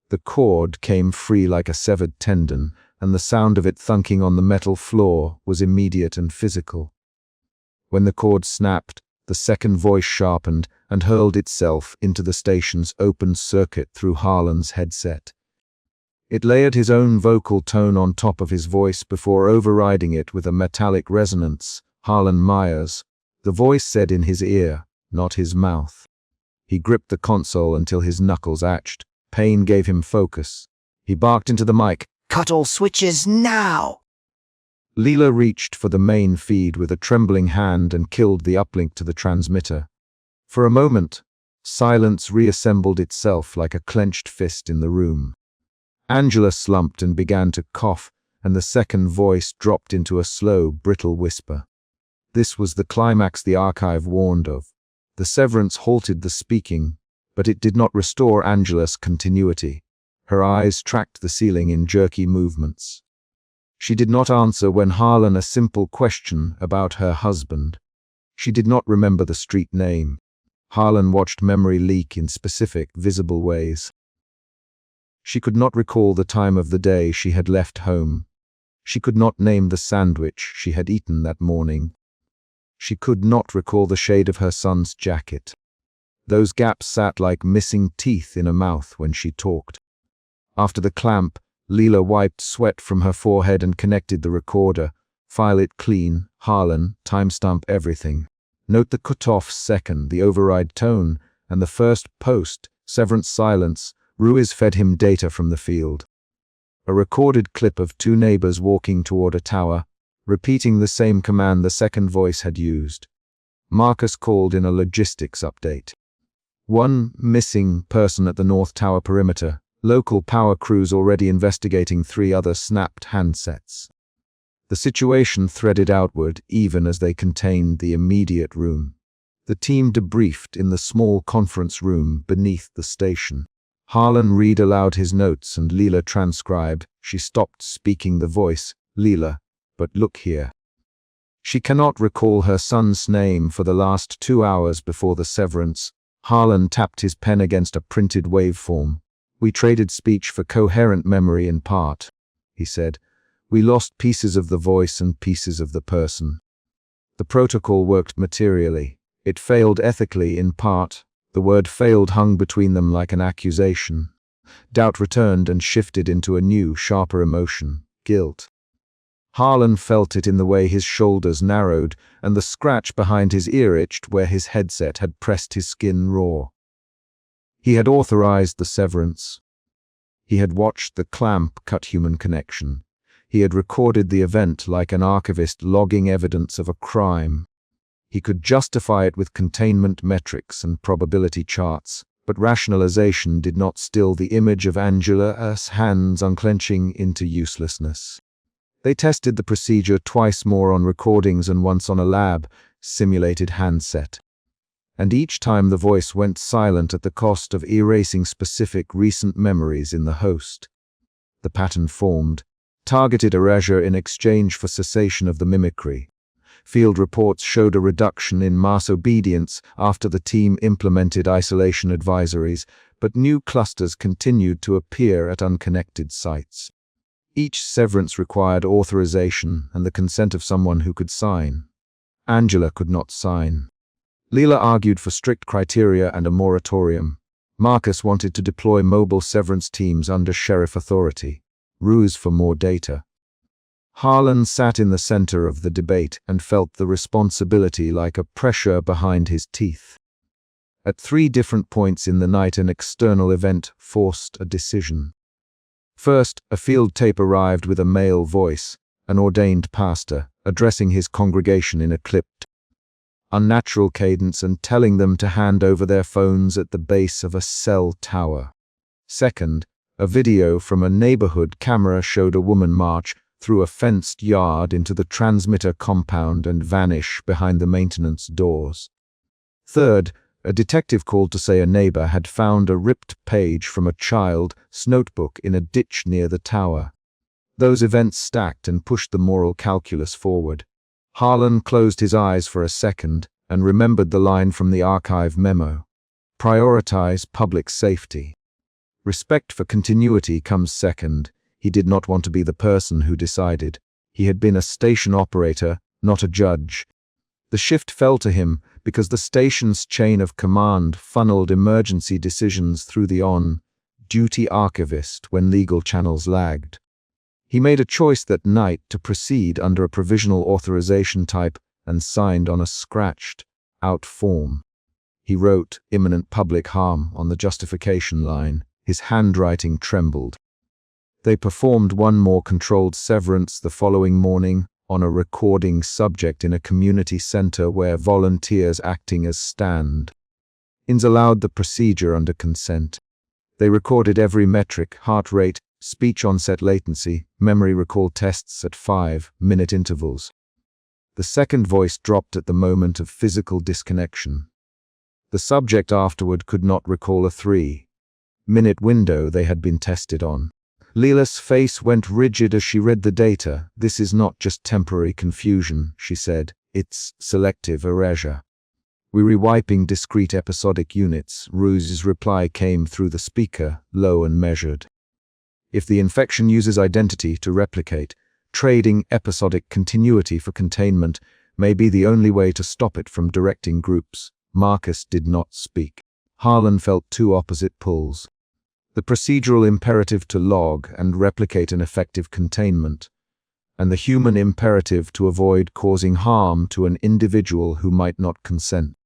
The cord came free like a severed tendon, and the sound of it thunking on the metal floor was immediate and physical. When the cord snapped, the second voice sharpened and hurled itself into the station's open circuit through Harlan's headset. It layered his own vocal tone on top of his voice before overriding it with a metallic resonance. Harlan Myers. The voice said in his ear, not his mouth. He gripped the console until his knuckles ached. Pain gave him focus. He barked into the mic, Cut all switches now! Leela reached for the main feed with a trembling hand and killed the uplink to the transmitter. For a moment, silence reassembled itself like a clenched fist in the room. Angela slumped and began to cough, and the second voice dropped into a slow, brittle whisper. This was the climax the archive warned of. The severance halted the speaking, but it did not restore Angela's continuity. Her eyes tracked the ceiling in jerky movements. She did not answer when Harlan a simple question about her husband. She did not remember the street name. Harlan watched memory leak in specific, visible ways. She could not recall the time of the day she had left home. She could not name the sandwich she had eaten that morning. She could not recall the shade of her son's jacket. Those gaps sat like missing teeth in a mouth when she talked. After the clamp, Leela wiped sweat from her forehead and connected the recorder. File it clean, Harlan, timestamp everything. Note the cut-off second, the override tone, and the first post, severance silence. Ruiz fed him data from the field. A recorded clip of two neighbors walking toward a tower, repeating the same command the second voice had used. Marcus called in a logistics update. One missing person at the North Tower perimeter. Local power crews already investigating 3 other snapped handsets. The situation threaded outward even as they contained the immediate room. The team debriefed in the small conference room beneath the station. Harlan read aloud his notes and Leela transcribed. She stopped speaking the voice. Leela, but look here. She cannot recall her son's name for the last 2 hours before the severance. Harlan tapped his pen against a printed waveform. We traded speech for coherent memory in part, he said. We lost pieces of the voice and pieces of the person. The protocol worked materially. It failed ethically in part. The word failed hung between them like an accusation. Doubt returned and shifted into a new, sharper emotion, guilt. Harlan felt it in the way his shoulders narrowed and the scratch behind his ear itched where his headset had pressed his skin raw. He had authorized the severance. He had watched the clamp cut human connection. He had recorded the event like an archivist logging evidence of a crime. He could justify it with containment metrics and probability charts, but rationalization did not still the image of Angela's hands unclenching into uselessness. They tested the procedure twice more on recordings and once on a lab-simulated handset. And each time the voice went silent at the cost of erasing specific recent memories in the host. The pattern formed, targeted erasure in exchange for cessation of the mimicry. Field reports showed a reduction in mass obedience after the team implemented isolation advisories, but new clusters continued to appear at unconnected sites. Each severance required authorization and the consent of someone who could sign. Angela could not sign. Leela argued for strict criteria and a moratorium. Marcus wanted to deploy mobile severance teams under sheriff authority. Ruiz for more data. Harlan sat in the center of the debate and felt the responsibility like a pressure behind his teeth. At 3 different points in the night, an external event forced a decision. First, a field tape arrived with a male voice, an ordained pastor, addressing his congregation in a clipped, unnatural cadence and telling them to hand over their phones at the base of a cell tower. Second, a video from a neighborhood camera showed a woman march through a fenced yard into the transmitter compound and vanish behind the maintenance doors. Third, a detective called to say a neighbor had found a ripped page from a child's notebook in a ditch near the tower. Those events stacked and pushed the moral calculus forward. Harlan closed his eyes for a second and remembered the line from the archive memo. Prioritize public safety. Respect for continuity comes second. He did not want to be the person who decided. He had been a station operator, not a judge. The shift fell to him because the station's chain of command funneled emergency decisions through the on-duty archivist when legal channels lagged. He made a choice that night to proceed under a provisional authorization type and signed on a scratched-out form. He wrote imminent public harm on the justification line. His handwriting trembled. They performed one more controlled severance the following morning on a recording subject in a community center where volunteers acting as stand-ins allowed the procedure under consent. They recorded every metric, heart rate, speech onset latency, memory recall tests at 5-minute intervals. The second voice dropped at the moment of physical disconnection. The subject afterward could not recall a 3-minute window they had been tested on. Leela's face went rigid as she read the data. "This is not just temporary confusion," she said. "It's selective erasure. We're rewiping discrete episodic units." Ruiz's reply came through the speaker, low and measured. "If the infection uses identity to replicate, trading episodic continuity for containment may be the only way to stop it from directing groups." Marcus did not speak. Harlan felt two opposite pulls. The procedural imperative to log and replicate an effective containment, and the human imperative to avoid causing harm to an individual who might not consent.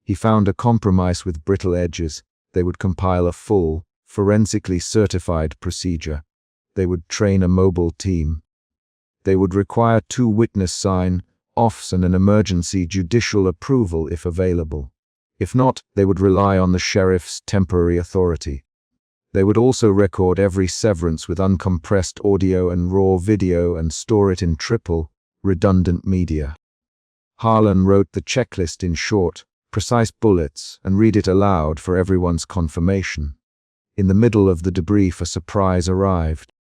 He found a compromise with brittle edges. They would compile a full, forensically certified procedure. They would train a mobile team. They would require 2 witness sign-offs and an emergency judicial approval if available. If not, they would rely on the sheriff's temporary authority. They would also record every severance with uncompressed audio and raw video and store it in triple, redundant media. Harlan wrote the checklist in short, precise bullets and read it aloud for everyone's confirmation. In the middle of the debrief, a surprise arrived.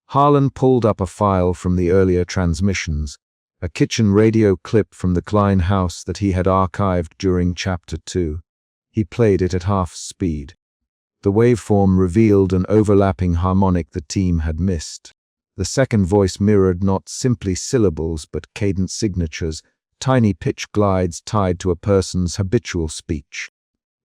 Harlan pulled up a file from the earlier transmissions, a kitchen radio clip from the Klein house that he had archived during Chapter 2. He played it at half speed. The waveform revealed an overlapping harmonic the team had missed. The second voice mirrored not simply syllables but cadence signatures, tiny pitch glides tied to a person's habitual speech.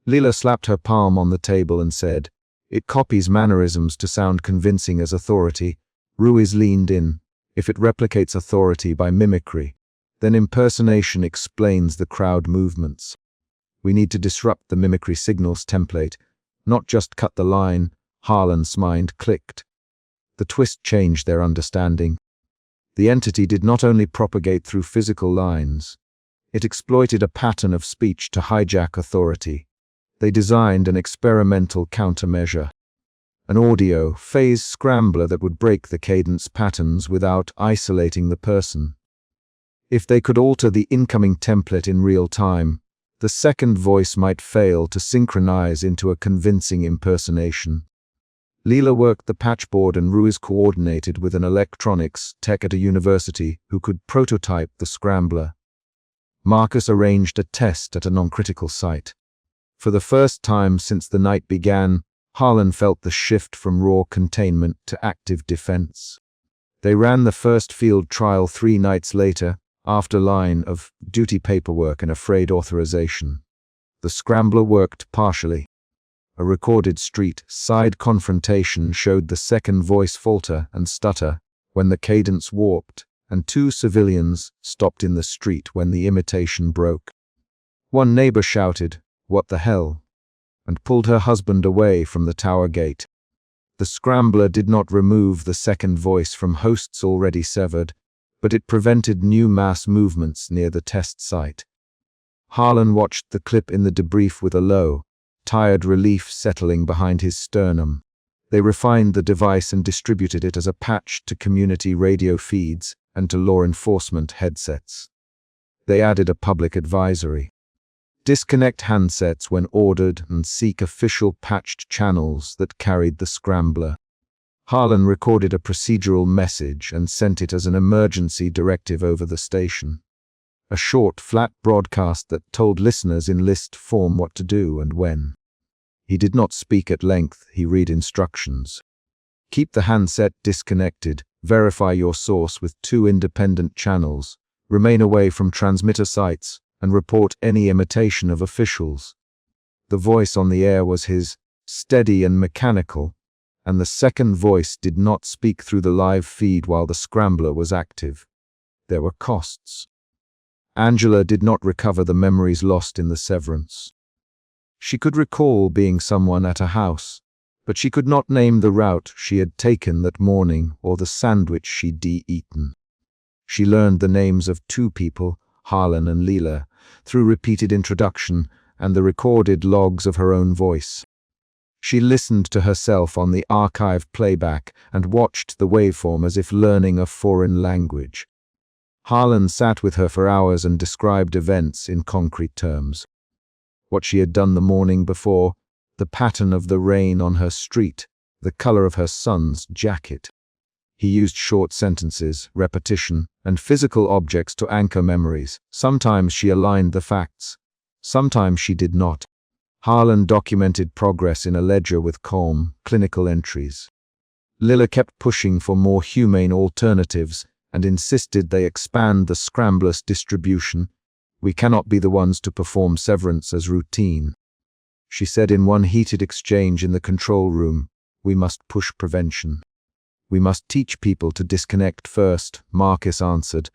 Leela slapped her palm on the table and said, "It copies mannerisms to sound convincing as authority." Ruiz leaned in. "If it replicates authority by mimicry, then impersonation explains the crowd movements. We need to disrupt the mimicry signals template, not just cut the line." Harlan's mind clicked. The twist changed their understanding. The entity did not only propagate through physical lines, it exploited a pattern of speech to hijack authority. They designed an experimental countermeasure, an audio phase scrambler that would break the cadence patterns without isolating the person. If they could alter the incoming template in real time, the second voice might fail to synchronize into a convincing impersonation. Leela worked the patchboard and Ruiz coordinated with an electronics tech at a university who could prototype the scrambler. Marcus arranged a test at a non-critical site. For the first time since the night began, Harlan felt the shift from raw containment to active defense. They ran the first field trial 3 nights later, after line of duty paperwork and afraid authorization. The scrambler worked partially. A recorded street-side confrontation showed the second voice falter and stutter when the cadence warped, and 2 civilians stopped in the street when the imitation broke. One neighbor shouted, "What the hell?" and pulled her husband away from the tower gate. The scrambler did not remove the second voice from hosts already severed, but it prevented new mass movements near the test site. Harlan watched the clip in the debrief with a low, tired relief settling behind his sternum. They refined the device and distributed it as a patch to community radio feeds and to law enforcement headsets. They added a public advisory. Disconnect handsets when ordered and seek official patched channels that carried the scrambler. Harlan recorded a procedural message and sent it as an emergency directive over the station. A short, flat broadcast that told listeners in list form what to do and when. He did not speak at length, he read instructions. Keep the handset disconnected, verify your source with 2 independent channels, remain away from transmitter sites, and report any imitation of officials. The voice on the air was his, steady and mechanical, and the second voice did not speak through the live feed while the scrambler was active. There were costs. Angela did not recover the memories lost in the severance. She could recall being someone at a house, but she could not name the route she had taken that morning or the sandwich she'd eaten. She learned the names of two people, Harlan and Leela, through repeated introduction and the recorded logs of her own voice. She listened to herself on the archived playback and watched the waveform as if learning a foreign language. Harlan sat with her for hours and described events in concrete terms. What she had done the morning before, the pattern of the rain on her street, the color of her son's jacket. He used short sentences, repetition, and physical objects to anchor memories. Sometimes she aligned the facts. Sometimes she did not. Harlan documented progress in a ledger with calm, clinical entries. Leela kept pushing for more humane alternatives and insisted they expand the scrambler's distribution. We cannot be the ones to perform severance as routine. She said in one heated exchange in the control room, we must push prevention. We must teach people to disconnect first, Marcus answered.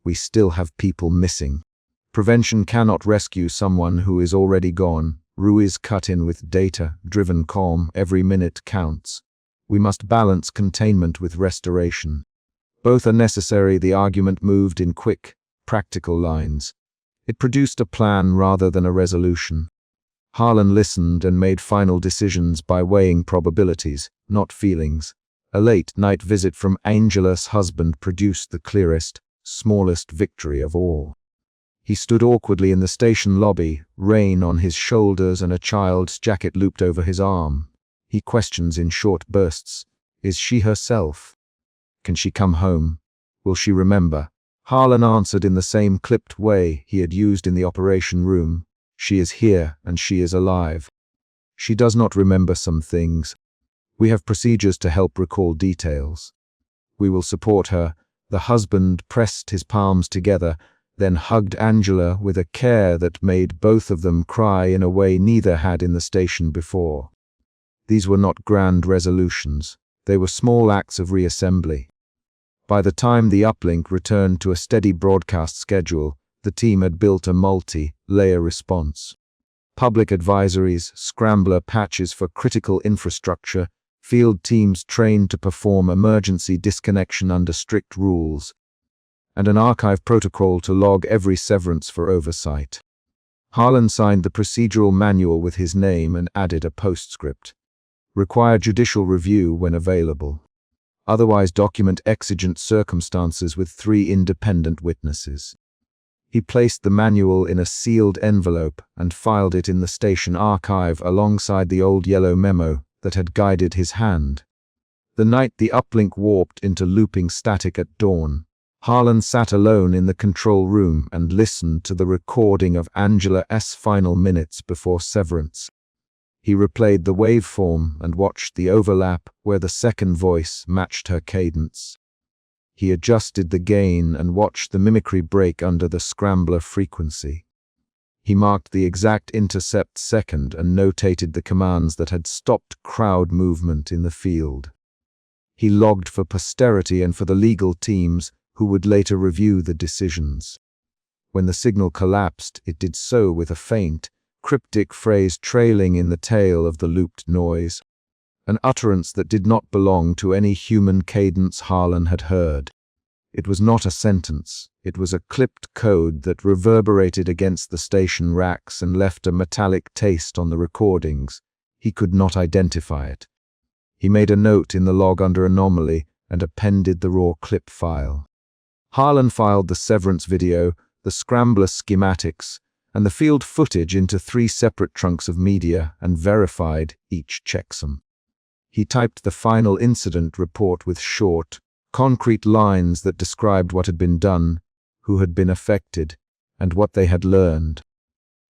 We still have people missing. Prevention cannot rescue someone who is already gone. Ruiz cut in with data-driven calm. Every minute counts. We must balance containment with restoration. Both are necessary. The argument moved in quick, practical lines. It produced a plan rather than a resolution. Harlan listened and made final decisions by weighing probabilities, not feelings. A late-night visit from Angela's husband produced the clearest, smallest victory of all. He stood awkwardly in the station lobby, rain on his shoulders and a child's jacket looped over his arm. He questions in short bursts. Is she herself? Can she come home? Will she remember? Harlan answered in the same clipped way he had used in the operation room. She is here and she is alive. She does not remember some things. We have procedures to help recall details. We will support her. The husband pressed his palms together, then hugged Angela with a care that made both of them cry in a way neither had in the station before. These were not grand resolutions. They were small acts of reassembly. By the time the uplink returned to a steady broadcast schedule, the team had built a multi-layer response. Public advisories, scrambler patches for critical infrastructure, field teams trained to perform emergency disconnection under strict rules, and an archive protocol to log every severance for oversight. Harlan signed the procedural manual with his name and added a postscript. Require judicial review when available. Otherwise document exigent circumstances with 3 independent witnesses. He placed the manual in a sealed envelope and filed it in the station archive alongside the old yellow memo that had guided his hand. The night the uplink warped into looping static at dawn, Harlan sat alone in the control room and listened to the recording of Angela's final minutes before severance. He replayed the waveform and watched the overlap where the second voice matched her cadence. He adjusted the gain and watched the mimicry break under the scrambler frequency. He marked the exact intercept second and notated the commands that had stopped crowd movement in the field. He logged for posterity and for the legal teams who would later review the decisions. When the signal collapsed, it did so with a faint, cryptic phrase trailing in the tail of the looped noise, an utterance that did not belong to any human cadence Harlan had heard. It was not a sentence, it was a clipped code that reverberated against the station racks and left a metallic taste on the recordings. He could not identify it. He made a note in the log under anomaly and appended the raw clip file. Harlan filed the severance video, the scrambler schematics, and the field footage into 3 separate trunks of media and verified each checksum. He typed the final incident report with short, concrete lines that described what had been done, who had been affected, and what they had learned.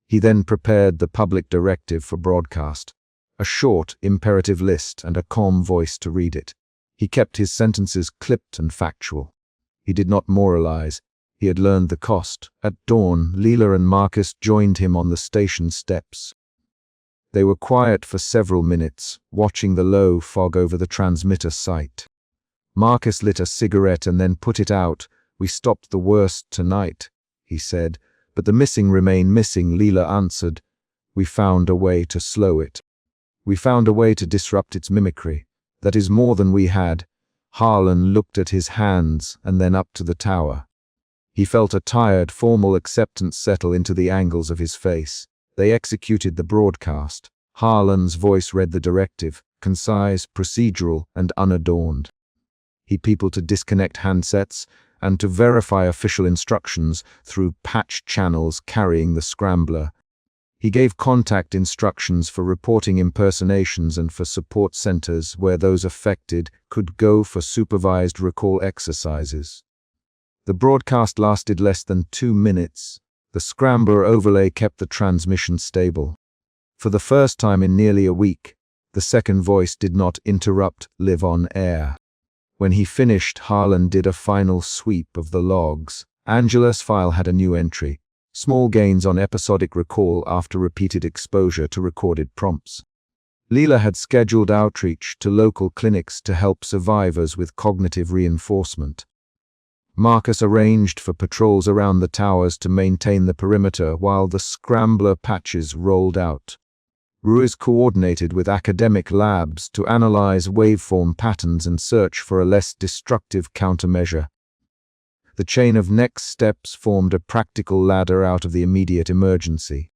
He then prepared the public directive for broadcast, a short, imperative list and a calm voice to read it. He kept his sentences clipped and factual. He did not moralize. He had learned the cost. At dawn, Leela and Marcus joined him on the station steps. They were quiet for several minutes, watching the low fog over the transmitter site. Marcus lit a cigarette and then put it out. We stopped the worst tonight, he said, but the missing remain missing, Leela answered. We found a way to slow it. We found a way to disrupt its mimicry. That is more than we had. Harlan looked at his hands and then up to the tower. He felt a tired, formal acceptance settle into the angles of his face. They executed the broadcast. Harlan's voice read the directive, concise, procedural, and unadorned. He people to disconnect handsets and to verify official instructions through patch channels carrying the scrambler. He gave contact instructions for reporting impersonations and for support centers where those affected could go for supervised recall exercises. The broadcast lasted less than 2 minutes. The scrambler overlay kept the transmission stable. For the first time in nearly a week, the second voice did not interrupt live on air. When he finished, Harlan did a final sweep of the logs. Angela's file had a new entry: small gains on episodic recall after repeated exposure to recorded prompts. Leela had scheduled outreach to local clinics to help survivors with cognitive reinforcement. Marcus arranged for patrols around the towers to maintain the perimeter while the scrambler patches rolled out. Ruiz coordinated with academic labs to analyze waveform patterns and search for a less destructive countermeasure. The chain of next steps formed a practical ladder out of the immediate emergency.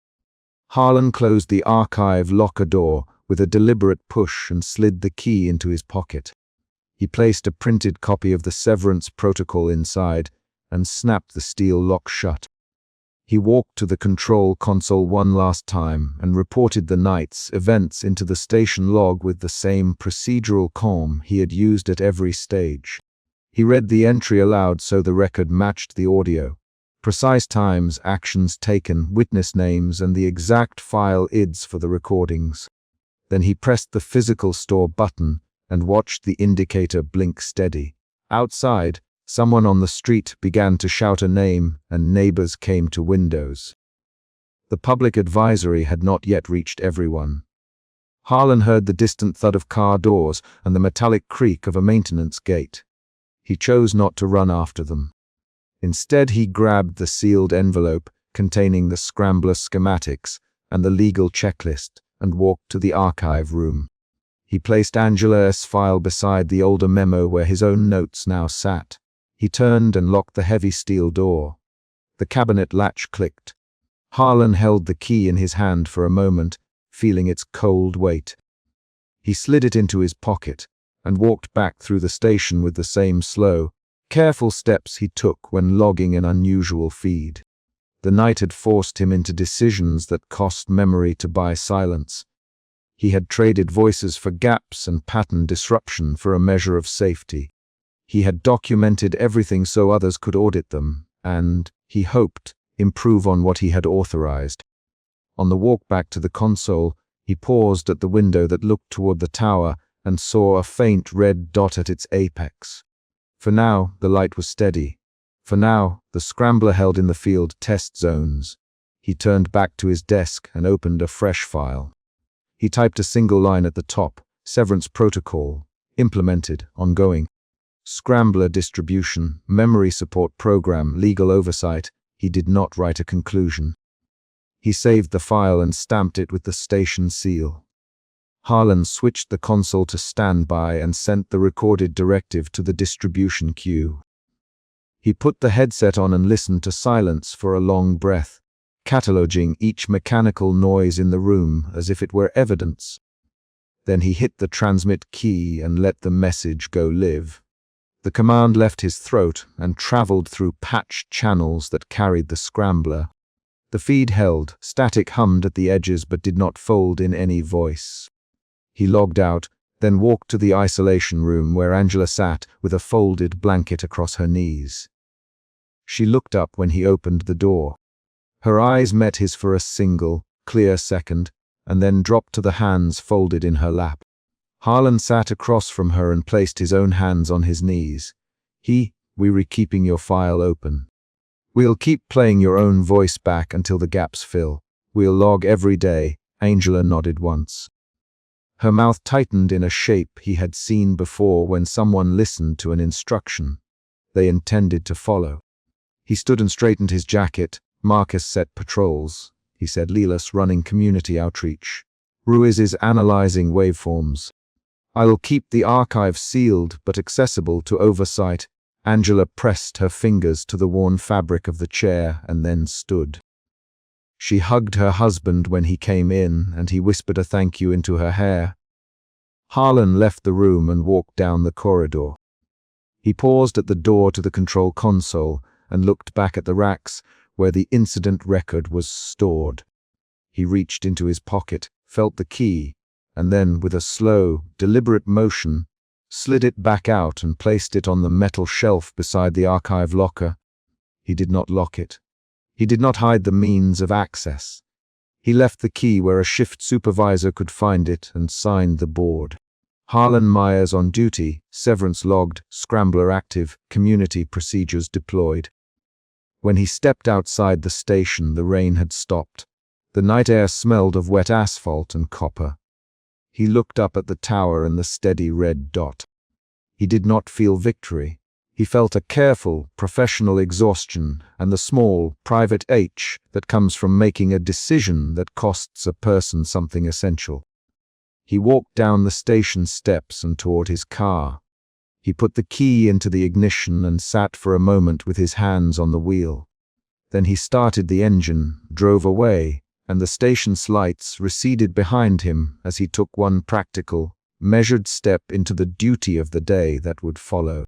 Harlan closed the archive locker door with a deliberate push and slid the key into his pocket. He placed a printed copy of the severance protocol inside and snapped the steel lock shut. He walked to the control console one last time and reported the night's events into the station log with the same procedural calm he had used at every stage. He read the entry aloud so the record matched the audio. Precise times, actions taken, witness names, and the exact file IDs for the recordings. Then he pressed the physical store button and watched the indicator blink steady. Outside, someone on the street began to shout a name, and neighbors came to windows. The public advisory had not yet reached everyone. Harlan heard the distant thud of car doors and the metallic creak of a maintenance gate. He chose not to run after them. Instead, he grabbed the sealed envelope containing the scrambler schematics and the legal checklist and walked to the archive room. He placed Angela's file beside the older memo where his own notes now sat. He turned and locked the heavy steel door. The cabinet latch clicked. Harlan held the key in his hand for a moment, feeling its cold weight. He slid it into his pocket and walked back through the station with the same slow, careful steps he took when logging an unusual feed. The night had forced him into decisions that cost memory to buy silence. He had traded voices for gaps and pattern disruption for a measure of safety. He had documented everything so others could audit them, and, he hoped, improve on what he had authorized. On the walk back to the console, he paused at the window that looked toward the tower and saw a faint red dot at its apex. For now, the light was steady. For now, the scrambler held in the field test zones. He turned back to his desk and opened a fresh file. He typed a single line at the top: severance protocol, implemented, ongoing. Scrambler distribution, memory support program, legal oversight. He did not write a conclusion. He saved the file and stamped it with the station seal. Harlan switched the console to standby and sent the recorded directive to the distribution queue. He put the headset on and listened to silence for a long breath, cataloging each mechanical noise in the room as if it were evidence. Then he hit the transmit key and let the message go live. The command left his throat and traveled through patched channels that carried the scrambler. The feed held, static hummed at the edges but did not fold in any voice. He logged out, then walked to the isolation room where Angela sat with a folded blanket across her knees. She looked up when he opened the door. Her eyes met his for a single, clear second, and then dropped to the hands folded in her lap. Harlan sat across from her and placed his own hands on his knees. We're keeping your file open. We'll keep playing your own voice back until the gaps fill. We'll log every day. Angela nodded once. Her mouth tightened in a shape he had seen before when someone listened to an instruction they intended to follow. He stood and straightened his jacket. Marcus set patrols, he said. Leela's running community outreach. Ruiz is analyzing waveforms. I'll keep the archive sealed but accessible to oversight. Angela pressed her fingers to the worn fabric of the chair and then stood. She hugged her husband when he came in, and he whispered a thank you into her hair. Harlan left the room and walked down the corridor. He paused at the door to the control console and looked back at the racks where the incident record was stored. He reached into his pocket, felt the key, and then, with a slow, deliberate motion, slid it back out and placed it on the metal shelf beside the archive locker. He did not lock it. He did not hide the means of access. He left the key where a shift supervisor could find it and signed the board. Harlan Myers on duty, severance logged, scrambler active, community procedures deployed. When he stepped outside the station, the rain had stopped. The night air smelled of wet asphalt and copper. He looked up at the tower and the steady red dot. He did not feel victory. He felt a careful, professional exhaustion and the small, private H that comes from making a decision that costs a person something essential. He walked down the station steps and toward his car. He put the key into the ignition and sat for a moment with his hands on the wheel. Then he started the engine, drove away, and the station's lights receded behind him as he took one practical, measured step into the duty of the day that would follow.